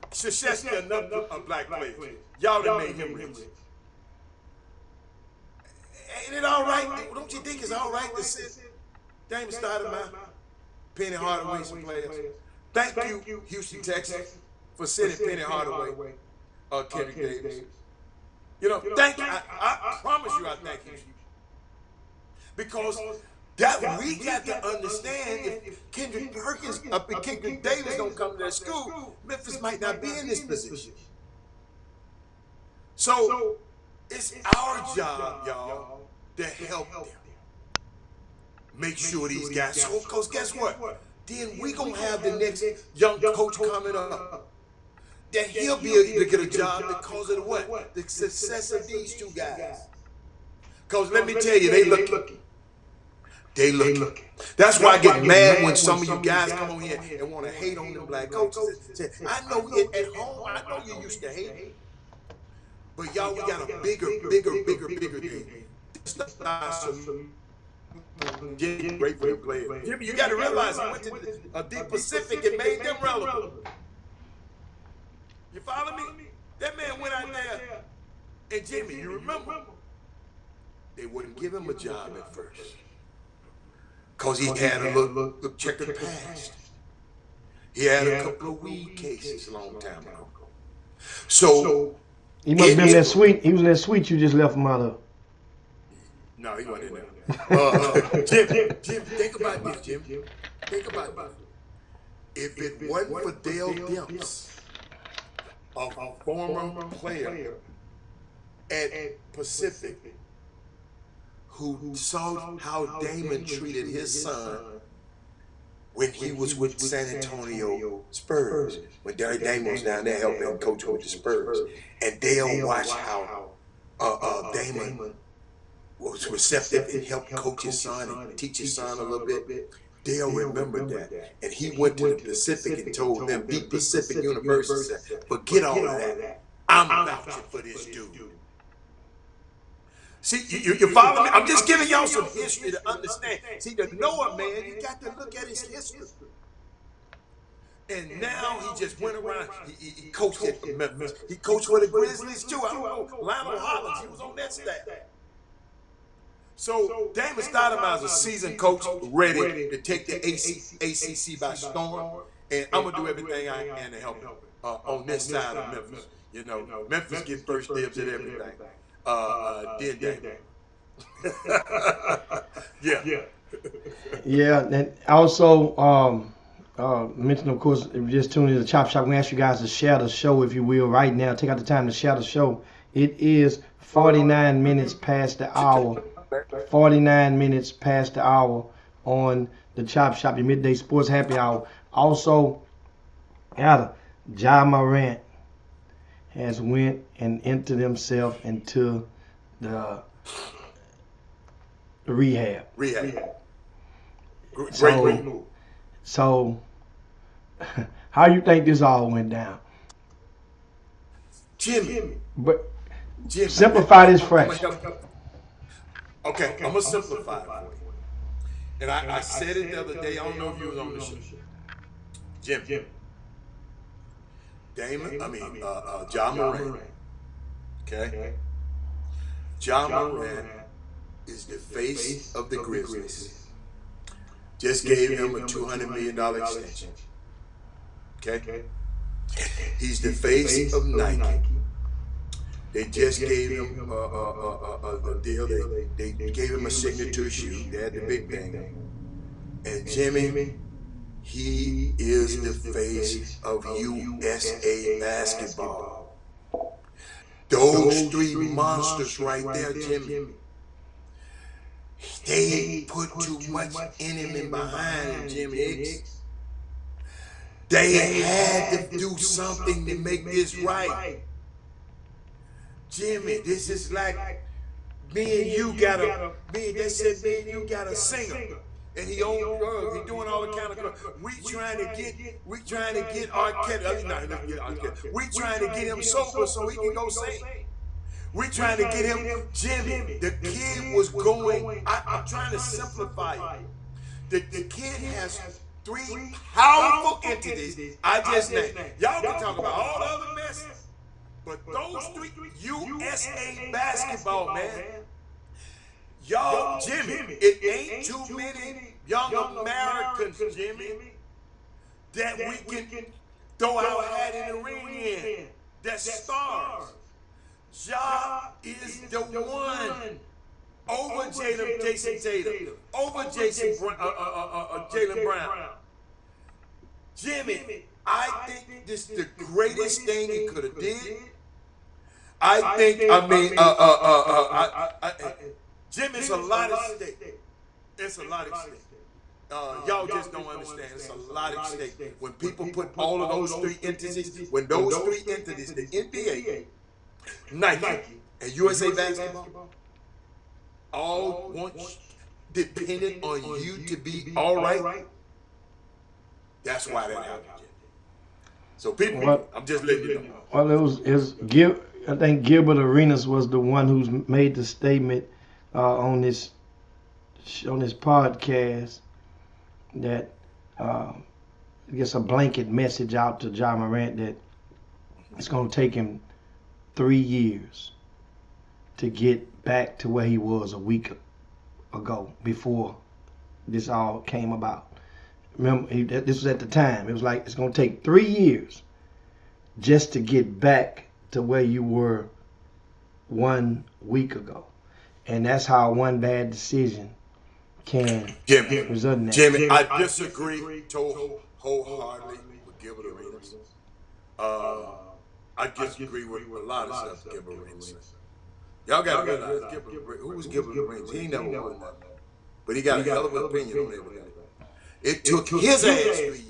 Krzyzewski enough of black players. Y'all done made him rich. Ain't it all right? Don't you think it's all right to sit? Damon Stoudemire, Penny Hardaway, some players. Thank you, Houston, Texas, for sending Penny Hardaway, Kendrick Davis. You know, thank you. I promise you, I thank you. Because that we got to understand, if Kendrick Davis don't come to that school, Memphis might not be in this position. So it's our job, y'all, to help them. Make sure these guys, because guess what? Then we gonna have the next young coach coming up. That he'll be able to get a job because of the what? The success of these two guys. Because let me tell you, they looking. They looking. That's why I get mad when some of you guys come on here and want to hate on them black coaches. I know at home, I know you used to hate. But y'all, we got a bigger thing. Great for the players. Jimmy, you got to realize he went to the Pacific and made them relevant. You follow me? That man went out there, and Jimmy, you remember, they wouldn't give him a job at first. Because he had a little checkered past. He had a couple of weed cases a long time ago. So he must have been in that suite. He was in that suite you just left him out of. No, he wasn't in there. Jim, think about this, Jim. Think about this. If it wasn't for Dale Demps, a former player at Pacific, who saw how Damon treated his son when he was with San Antonio Spurs, when Derek Damon was down there helping coach with the Spurs, and Dale watched how Damon was receptive and helped coach his son and teach his son a little bit, they'll remember that. And he went to the Pacific and told them, the Pacific University said, forget all of that. I'm vouching for this dude. See, you follow me? I'm just giving y'all some history to understand. See, to know a man, you got to look at his history. And now he just went around. He coached at Memphis. He coached for the Grizzlies too. I don't know. Lionel Hollins, he was on that staff. So Damon Stoudemire is a seasoned coach, ready to take the ACC by storm. And I'm gonna do everything I can to help him on this side of Memphis. You know, Memphis gets first dibs at everything. Did Damon? Yeah, and also mention, of course, if you're just tuning in to Chop Shop, we're going to ask you guys to share the show, if you will, right now. Take out the time to share the show. It is 49 minutes past the hour. 49 minutes past the hour on the Chop Shop, your midday sports happy hour. Also, Ja Morant has went and entered himself into the rehab. Great move. So, how you think this all went down? Jimmy. But simplify this fraction. Okay, I'm gonna simplify it for you. And I said it the other day. I don't know if you was on the show. Jim. Ja Morant. Okay. Ja Morant is the face of the Grizzlies. Just gave him a $200 million extension. Okay? He's the face of Nike. They just gave him a deal. They gave him a signature shoe. They had the big thing. And Jimmy, he is the face of USA basketball. Those three monsters right there, Jimmy. They put too much in him and behind him, Jimmy Hicks. They had to do something to make this right. Jimmy, this is like me and you got a singer. And he owned drugs. He doing all the kind of drugs. We trying to get R. Kelly. We trying to get him sober so he can go sing. We trying to get him, Jimmy. The kid was going. I'm trying to simplify it. The kid has three powerful entities. I just named. Y'all can talk about all the other messes, but those three, USA basketball, man. Y'all, Jimmy, it ain't too many young Americans, Jimmy, that we can throw our hat in the ring in. That's stars. Ja is the one over Jason Tatum, over Jaylen Brown. Jimmy, I think this is the greatest thing he could have did. Jimmy's a lot at stake. It's a lot at stake. Y'all just don't understand. It's a lot at stake. When people put all of those three entities, the NBA, Nike, and USA Basketball, all dependent on you to be all right. That's why that happened. So people, I'm just letting you know. Well, I think Gilbert Arenas was the one who's made the statement on this podcast that gets a blanket message out to Ja Morant that it's going to take him 3 years to get back to where he was a week ago before this all came about. Remember, this was at the time. It was like it's going to take 3 years just to get back to where you were 1 week ago. And that's how one bad decision can result in that. Jimmy, I disagree wholeheartedly with Gilbert Arenas. I disagree with a lot of stuff Gilbert Arenas. Y'all got to realize who was Gilbert Arenas? He ain't never won that. But he got a hell of an opinion on everything. It took his ass 3 years.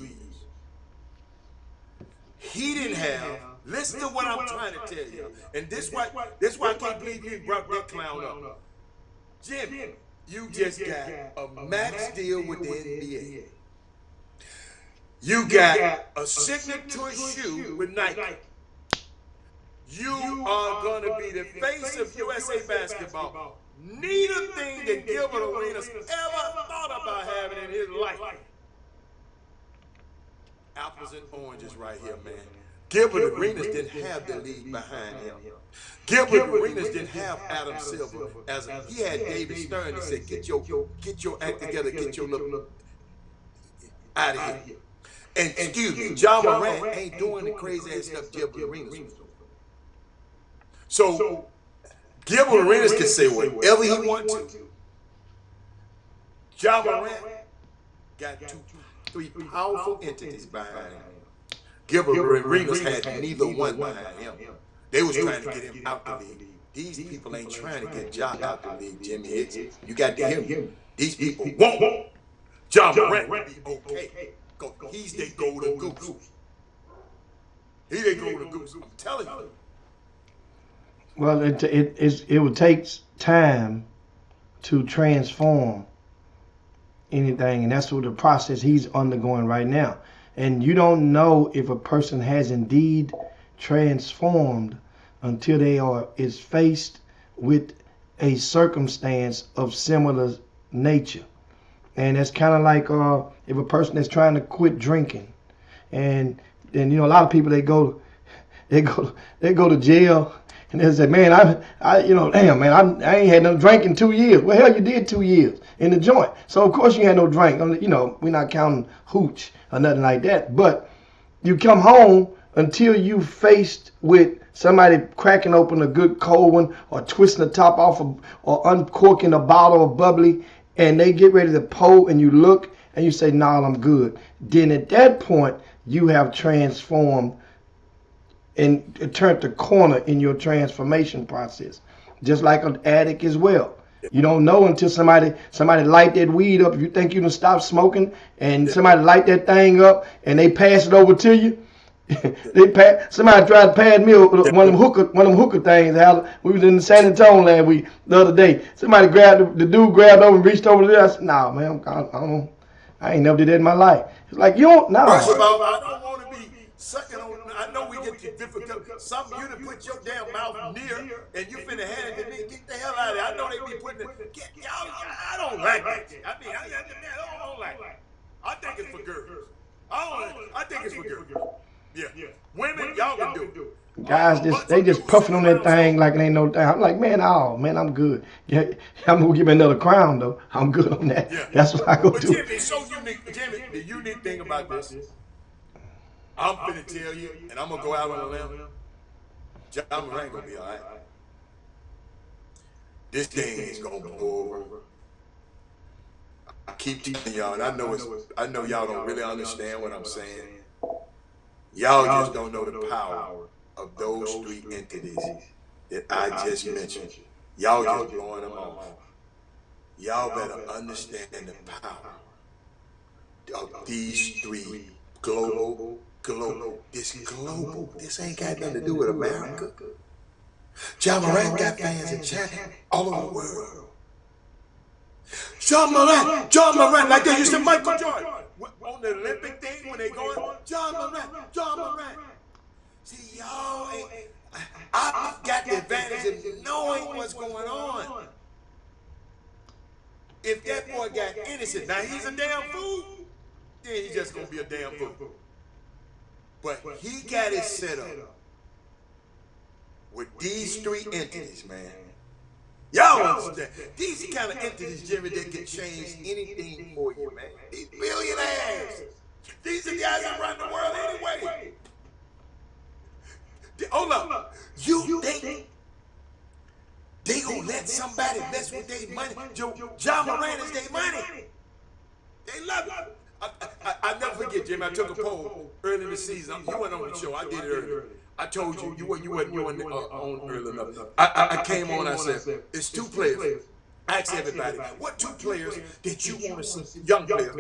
He didn't have. Listen to what I'm trying to tell you. And this why I can't believe you brought that clown up. Jimmy, you just got a max deal with the NBA. You got a signature shoe with Nike. You are going to be the face of USA basketball. Neither thing that Gilbert Arenas ever thought about having in his life. Apples and oranges right here, man. Gilbert Arenas didn't have the league behind him. Gilbert Arenas didn't have Adam Silver he had David Stern that said, get your act together, get your look out of here. And excuse me, John Morant ain't doing the crazy ass stuff Gilbert Arenas was doing. So Gilbert Arenas can say whatever he wants to. John Morant got 3 powerful entities behind him. Gilbert Arenas had neither one behind him. They was trying to get him out the league. These people ain't trying to get Ja out the league, Jimmy Hicks. You got to hear me. These people won't. John Morant will be okay. He's their golden goose. He's their golden goose. I'm telling you. Well, it would take time to transform anything, and that's what the process he's undergoing right now. And you don't know if a person has indeed transformed until they is faced with a circumstance of similar nature. And it's kind of like if a person is trying to quit drinking, and you know, a lot of people they go to jail. And they say, man, I ain't had no drink in 2 years. Well, hell, you did 2 years in the joint. So, of course, you had no drink. You know, we're not counting hooch or nothing like that. But you come home until you faced with somebody cracking open a good cold one or twisting the top off or uncorking a bottle of bubbly, and they get ready to pour, and you look and you say, nah, I'm good. Then at that point, you have transformed and it turned the corner in your transformation process, just like an addict as well. You don't know until somebody light that weed up. If you think you can stop smoking, and somebody light that thing up and they pass it over to you, somebody tried to pass me one of them hooker things. We was in San Antonio the other day. Somebody the dude grabbed over and reached over there. I said, "Nah, man, I ain't never did that in my life." It's like you don't. Nah. First of all, I don't want to be sucking on. I know we get to difficult. Some of you to put your damn mouth near and you finna hand it to me. Get the hell out of there. I know they be putting it. Y'all, I don't like that. I mean, I don't like it. I think it's for girls. I think it's for girls. Yeah. Women, y'all can do it. Guys, they just puffing on that thing like it ain't no thing. I'm like, man, I'm good. Yeah, I'm gonna give me another crown though. I'm good on that. Yeah. That's what I go do. But Jimmy, it's so unique. Jimmy, the unique thing about this, I'm finna tell you, and I'm gonna go out on a limb. John Morant gonna be all right. This thing is gonna blow over. I keep telling y'all, and I know y'all don't really understand what I'm saying. Y'all just don't know the power of those 3 entities that I just mentioned. Y'all just blowing them off. Y'all better understand the power of these 3 global. This ain't got nothing to do with America. John Morant got fans in China, all over the world. John Morant, like they used to Michael Jordan. On the Olympic thing when they going, John Morant. See, y'all ain't, I got the advantage of knowing what's going on. If that boy got innocent, now he's a damn fool, then he's just gonna be a damn fool. But he got it set up with these 3 entities, man. Y'all understand? These kind of entities, Jimmy, that can change anything for you, man. These billionaires. These are guys that run the world anyway. Hold up. You think they gonna let somebody mess with their money? John Morant is their money. They love it. I never forget, Jimmy. I took a poll early in the season. You went on the show. I did it earlier. I told you you weren't on early enough. I came on. I said it's 2 players. I asked everybody, what 2 players that you want to see? Young players,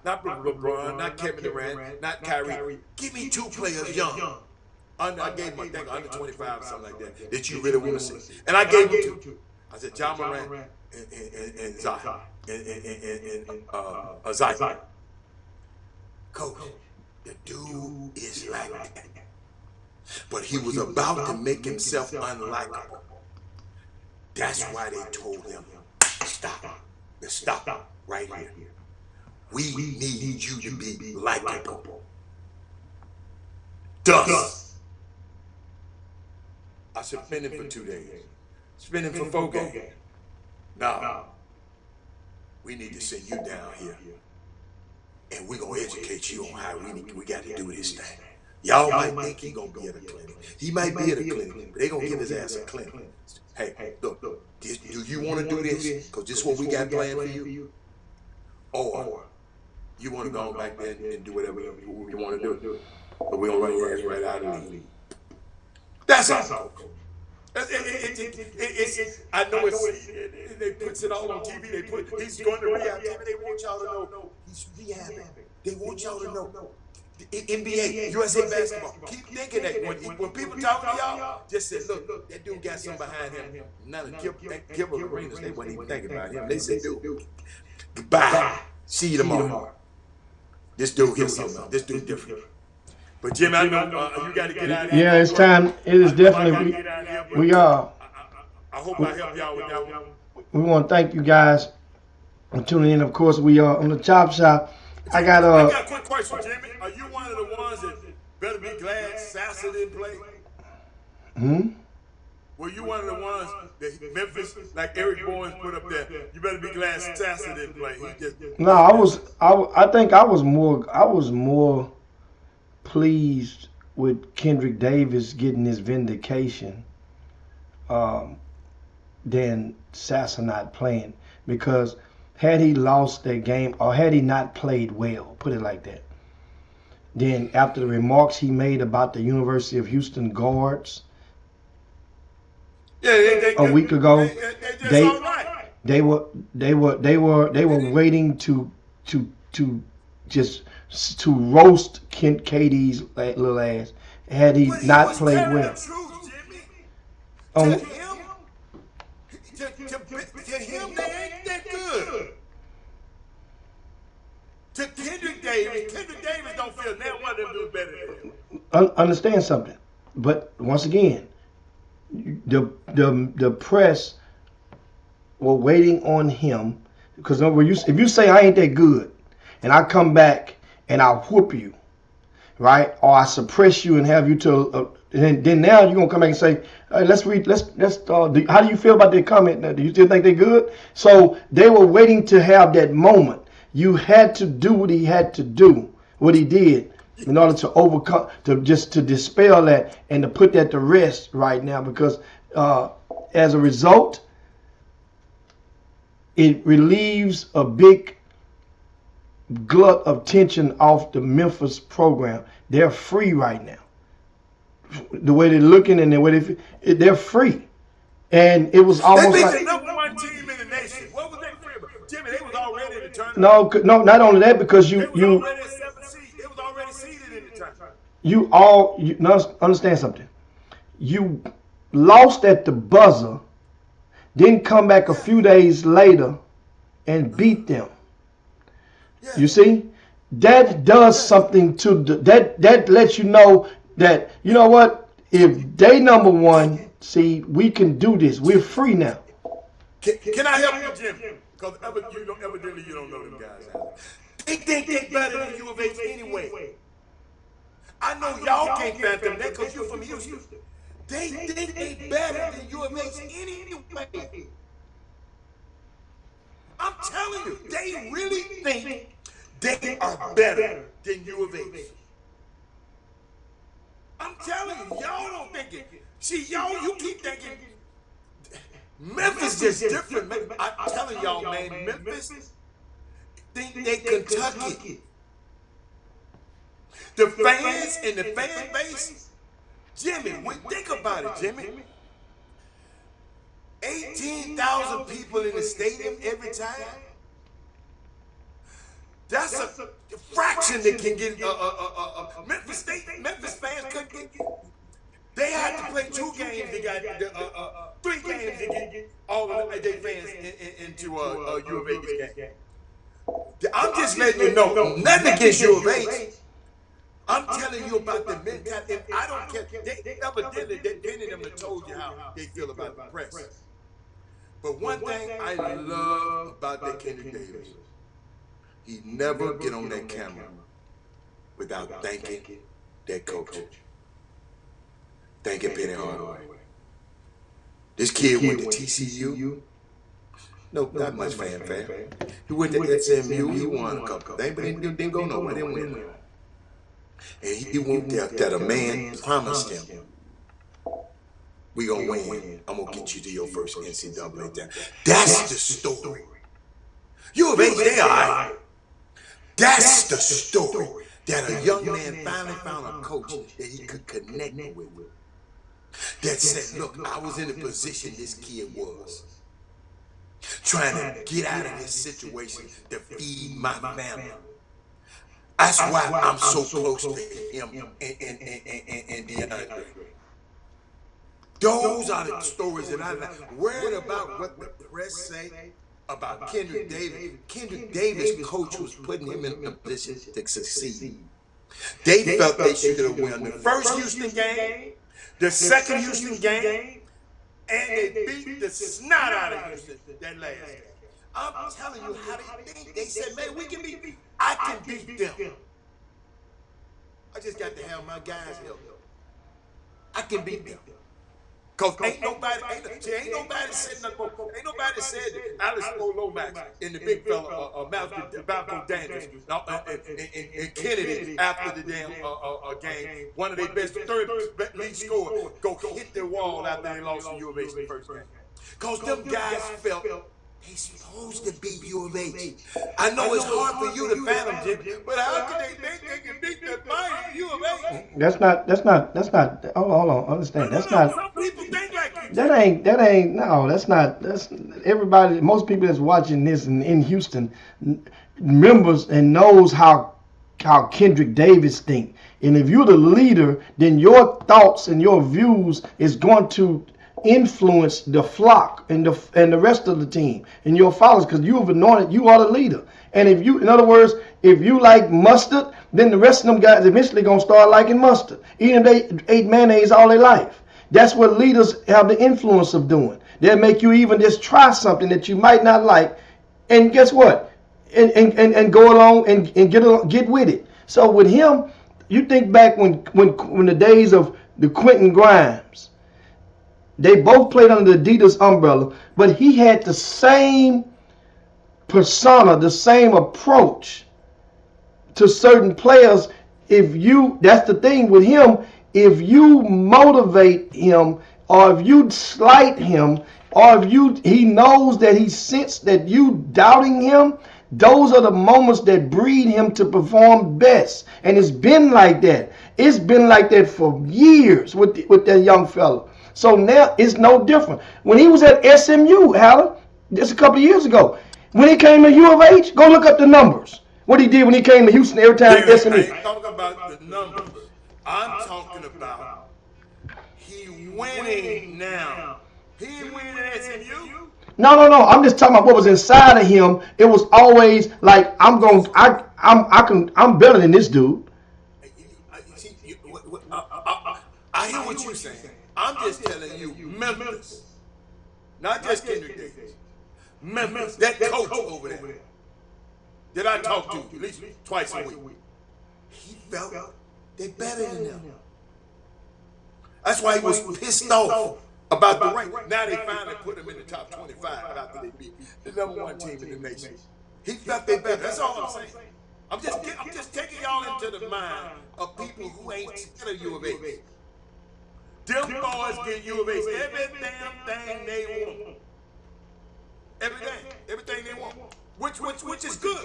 not LeBron, not Kevin Durant, not Kyrie. Give me 2 players young. I gave them, I think, under 25 or something like that you really want to see. And I gave them 2. I said, John Moran and Zion. And Zion. Coach, the dude is like that. But he was about to make himself unlikable. That's why they told him, stop right here. We need you to be likable. Thus, I suspended for 2 days. Suspended for 4 games. Now, we need to send you down here. And we're going to educate you on how we got to do this thing. Y'all might think he going to be at a clinic. He might be at a clinic, but they going to give his ass a clinic. Hey, look, do you want to do this? Because this is what we got planned for you. Or you want to go back there and do whatever you want to do. But we don't run your ass right out of the league. That's all. I know they put it all on TV. He's going to rehab. They want y'all to know he's rehabbing. They want y'all to know. NBA, USA basketball. Keep thinking that when people talk to y'all, just say, look, that dude got something behind him. None of Gilbert Arenas, they wasn't even thinking about him. They said, dude, goodbye. See you tomorrow. This dude here's something. This dude different. But Jim, I know you got to get out of here. Yeah, it's time. It is definitely. We are. I hope I help y'all with that one. We want to thank you guys for tuning in. Of course, we are on the Chop Shop. I got a quick question, Jimmy. Are you one of the ones that better be glad Sasser didn't play? Were you one of the ones that Memphis, like Eric Bowens put up there? You better be glad Sasser didn't play. No, I think I was more pleased with Kendrick Davis getting his vindication than Sasser not playing, because had he lost that game, or had he not played well, put it like that, then after the remarks he made about the University of Houston guards a week ago, they were waiting to roast KD's little ass had he not played well. To him, they ain't that good. To Kendrick Davis don't feel now one of them do better than him. Understand something, but once again, the press were waiting on him, because if you say I ain't that good, and I come back and I whoop you, right, or I suppress you and have you to, then now you're gonna come back and say, hey, let's how do you feel about that comment? Do you still think they're good? So they were waiting to have that moment. You had to do what he had to do, what he did, in order to overcome, to dispel that and to put that to rest right now, because as a result, it relieves a big glut of tension off the Memphis program. They're free right now. The way they're looking and the way they're free. And it was almost they like the number one team in the nation. What was they free about? Jimmy, they was already in the tournament. No, not only that, because they was already at 7 seed. They was already seeded in the tournament. You understand something. You lost at the buzzer, then come back a few days later and beat them. Yeah. You see? That does something to that lets you know that, you know what, if they number one seed, we can do this. We're free now. Can I help you, Jim? Because evidently you don't know them guys. They think they're better than U of H anyway. I know y'all can't fathom that because you're from Houston. They think they're better than U of H anyway. I'm telling you, they really think they are better than U of H. I'm telling you, y'all don't think it. See, you keep thinking Memphis is different. I'm telling y'all, man, Memphis think they Kentucky. The fans and the fan base, Jimmy, think about it, Jimmy. 18,000 people in the stadium every time. That's a fraction that can get Memphis fans couldn't get. They had to play 2 games. They got 3 games to get all of the fans into U of H's game. I'm just letting you know, nothing against U of H. I'm telling you about the mentality. And I don't care. They evidently, any of them have told you how they feel about the press. But one thing I love about that Kendrick Davis, he never get on that camera without thanking that coach. Thanking Penny Hardaway. This kid went to TCU. No, not much fanfare. He went to SMU. He won a couple of things, but he didn't go nowhere. He didn't win. And he went there that a man promised him, we gonna win. I'm gonna get you to your first NCAA down. That's the story. U of H, they all right. That's the story. That a young man finally found a coach that he could connect with. That said, look, I was in the position this kid was. Trying to get out of this situation to feed my family. That's why I'm so close to him and DeAndre. Those are the stories that I like. Worried about what the press say about Kendrick Davis. Kendrick Davis' coach was putting him in a position to succeed. They felt they should have won the first Houston game, the second Houston game, and they beat the snot out of Houston that last game. I'm telling you how they think. They said, man, we can beat. I can beat them. I just got to have my guys help. I can beat them. Cause ain't nobody said nothing. Ain't nobody said that Alex Lomax and the big fella Malcolm Daniels and Kennedy after the damn game, one of their best third lead scorer, go hit the wall after they lost to U of H the first game. Cause them guys felt they supposed to beat U of H. I know it's hard for you to fathom, Jimmy, but how can they think they can beat the mighty U of H? That's not. Hold on. Understand? That's not. Some people think like you. That's everybody. Most people that's watching this in Houston remembers and knows how Kendrick Davis think. And if you're the leader, then your thoughts and your views is going to influence the flock and the rest of the team and your followers, because you have anointed, you are the leader. And if you, in other words, if you like mustard, then the rest of them guys eventually gonna start liking mustard, even if they ate mayonnaise all their life. That's what leaders have the influence of doing. They'll make you even just try something that you might not like, and guess what? And go along and get with it. So with him, you think back when the days of the Quentin Grimes. They both played under the Adidas umbrella, but he had the same persona, the same approach to certain players. That's the thing with him, if you motivate him, or if you slight him, or if he knows that he sensed that you doubting him, those are the moments that breed him to perform best. And it's been like that. It's been like that for years with that young fella. So now it's no different. When he was at SMU, Alan, just a couple of years ago, when he came to U of H, go look up the numbers. What he did when he came to Houston every time SMU. I ain't talking about the numbers. I'm talking about he winning now. He ain't winning at SMU. No. I'm just talking about what was inside of him. It was always like, I'm better than this dude. I hear what you're saying. I'm just telling you, Memphis, not just Kendrick Davis, Memphis, that coach over there that I talk to at least twice a week, he felt they better than them. That's why he was pissed off about the rank. Now they finally put him in the top 25 after they beat the #1 team in the nation. He felt they better. That's all I'm saying. I'm just taking y'all into the mind of people who ain't scared of U of H. Them boys get U of H every damn thing they want. Everything they want. Which is good.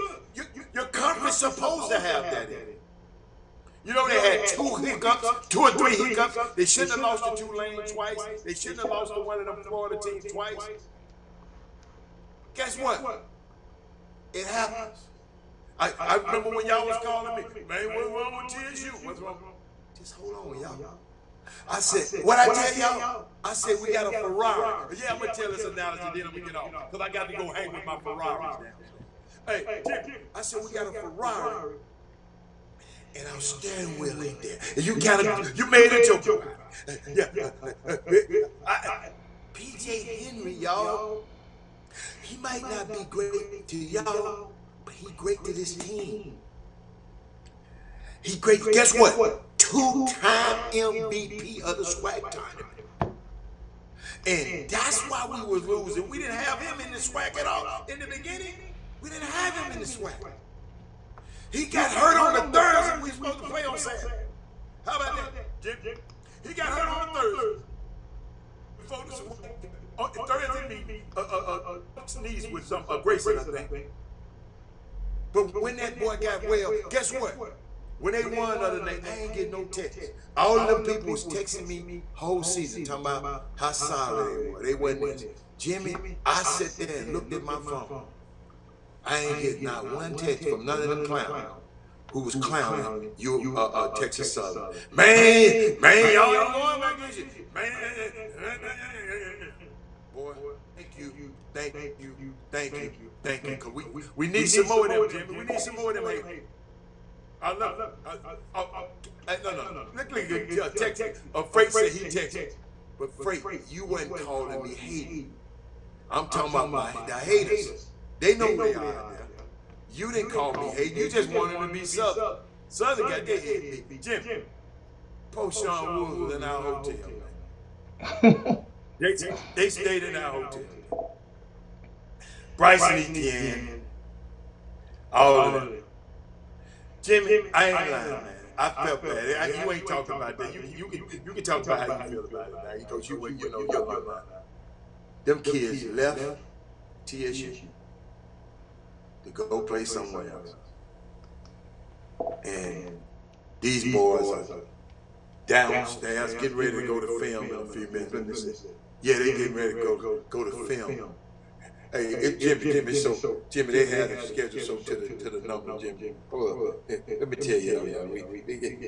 Your conference supposed to have that in it. You know, they had 2 or 3 hiccups. They shouldn't have lost to Tulane twice. They shouldn't have lost to one of them Florida teams twice. Guess what? It happens. I remember when y'all was calling me, man, what's wrong with TSU? What's wrong? Just hold on, y'all. I said, what I tell y'all? I said, we got a Ferrari. Yeah, I'm going to tell this analogy, then I'm going to get off. Because I got to go hang with my Ferraris now. Hey, Jim, I said, we got a Ferrari. And our steering wheel ain't there. And you made a joke about it. Yeah. P.J. Henry, y'all, he might not be great to y'all, but he great to this team. He great, guess what? 2-time MVP of the SWAC tournament. And that's why we were losing. We didn't have him in the SWAC at all. In the beginning, we didn't have him in the SWAC. He got hurt on the Thursday and we were supposed to play on Saturday. How about that, Jim? He got hurt on the Thursday. Before the SWAC. On Thursday, sneezed with some Grayson, I think. But when that boy got well, guess what? When they won the other night, I ain't getting no text. All of them people was texting me whole season, talking about how solid they were. They wasn't this. Jimmy, I sat there and looked at my phone. I ain't getting not one text from none of them clowns who was clowning you, Texas Southern. Man, y'all ain't going back this shit. Man, boy, thank you. Cause we need some more of them, Jimmy. We need some more of them. Hey, I love no. Look at text. Freight said he texted, but Freight, you wasn't calling me hating. I'm talking about the haters. They know they are there. You didn't call me hating. You just wanted to be Southern. Southern got their head beat. Jim, post Sean Woods in our hotel, man. They stayed in our hotel. Bryson Etienne, all of them. Jimmy, I ain't lying, man. I felt bad. You ain't talking about that. You can talk about how you feel about it now, because you're lying. Them kids left TSU to go play somewhere else, and these boys are downstairs getting ready to go to film in a few minutes. Yeah, they getting ready to go to film. Hey, Jimmy, Jimmy, they had it scheduled so to the number, Jimmy. Let me tell you,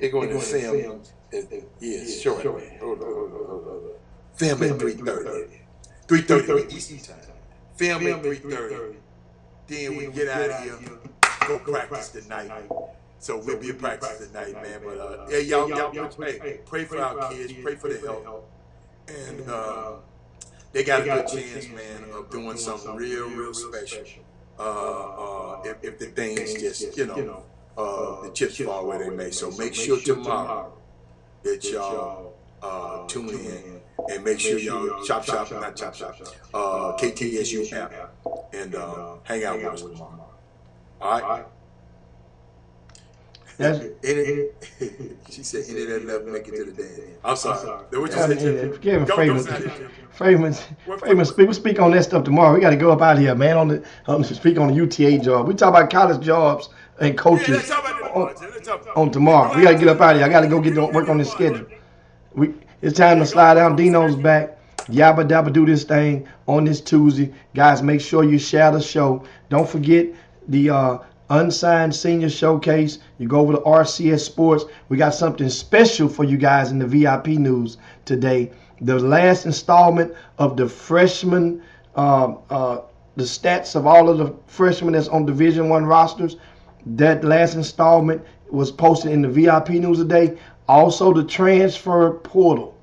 they're going to film. Yeah, short. Hold on. Film at 3:30. 3:30 Eastern time. Film at 3:30. Then we get out of here, go practice tonight. So we'll be at practice tonight, man. But yeah, y'all, pray for our kids, pray for the health, and they got a good chance, man, of doing something real special. If the things just, the chips fall where they may. So make sure tomorrow that y'all tune in, and make sure y'all KTSU app, and hang out with us tomorrow. All right. She said, any that left make it to the dance. I'm sorry. We'll speak on that stuff tomorrow. We got to go up out of here, man, speak on the UTA job. We talk about college jobs and coaches on tomorrow. We got to get up out of here. I got to go work on this schedule. It's time to slide down. Dino's back. Yabba dabba do this thing on this Tuesday. Guys, make sure you share the show. Don't forget the Unsigned Senior Showcase. You go over to RCS Sports. We got something special for you guys in the VIP news today. The last installment of the freshman, the stats of all of the freshmen that's on Division I rosters. That last installment was posted in the VIP news today. Also, the transfer portal.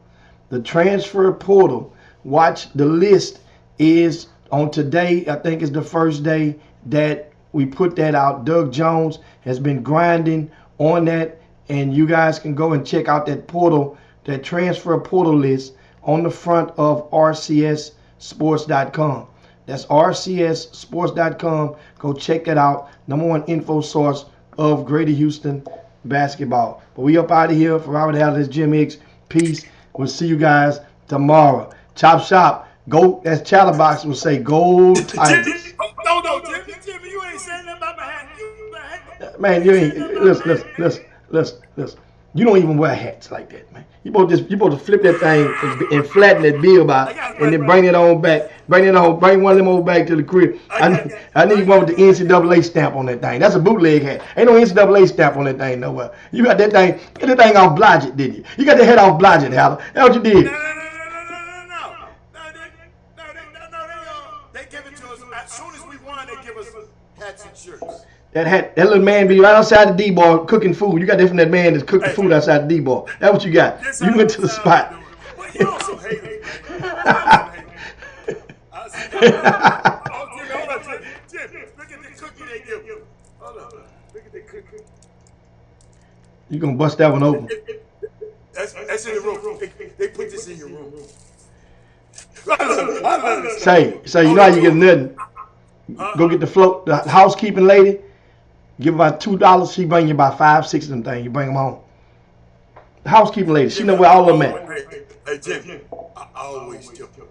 The transfer portal. Watch the list is on today. I think is the first day that we put that out. Doug Jones has been grinding on that, and you guys can go and check out that portal, that transfer portal list on the front of rcssports.com. That's rcssports.com. Go check that out. #1 info source of Greater Houston basketball. But we up out of here. For Robert Allen, Jim Hicks. Peace. We'll see you guys tomorrow. Chop shop. Go, as Chatterbox will say, go Tigers. No, Jimmy, you ain't saying nothing about behind you. Man, you ain't. Listen. You don't even wear hats like that, man. You supposed to flip that thing and flatten that bill by, and then bring it on back. Bring one of them old back to the crib. I need one with the NCAA stamp on that thing. That's a bootleg hat. Ain't no NCAA stamp on that thing nowhere. You got that thing. Get that thing off Blodgett, didn't you? You got that hat off Blodgett, Haller. That's what you did. They give it to us as soon as we won. They give us hats and shirts. That little man be right outside the D-bar cooking food. You got that from that man that's cooking food outside the D-bar. That's what you got. You went to the spot. Well, you also hate it, man. Jim, look at the cookie they give you. Hold on. Look at the cookie. You gonna bust that one open. That's in the room. They put this in your room. Say, you know how you get nothing? Go get the housekeeping lady. Give her about $2. She bring you about 5, 6 of them things. You bring them home. The housekeeping lady, she know where all of them at. Hey, Jim, I always tip them.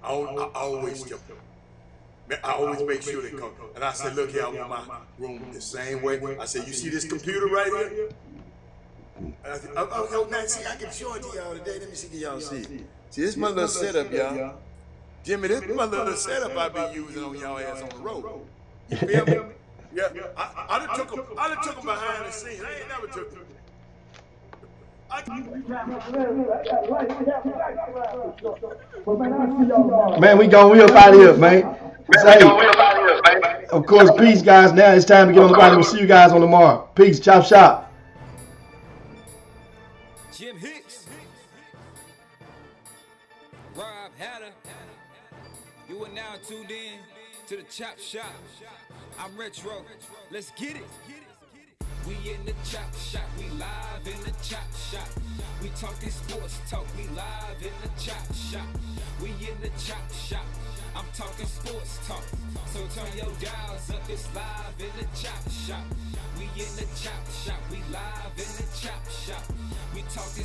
I always tip them. I always make sure they come. And I said, look here, I want my room the same way. I said, you see this computer right here? And I said, oh, Nancy, I can show it to y'all today. Let me see, can y'all see? See, this is my little setup, y'all. Jimmy, this is my little setup I be using on y'all ass on the road. You feel me? Yeah, I done took them behind the scenes. I ain't never took them. Man, we up out of here, man. Say, of course, peace, guys. Now it's time to get on the body. We'll see you guys on tomorrow. Peace. Chop shop. Jim Hicks, Rob Hatter. You are now tuned in to the Chop Shop. I'm Retro. Let's get it. We in the Chop Shop. We live in the Chop Shop. We talking sports talk. We live in the Chop Shop. We in the Chop Shop. I'm talking sports talk. So turn your dials up. It's live in the Chop Shop. We in the Chop Shop. We live in the Chop Shop. We talking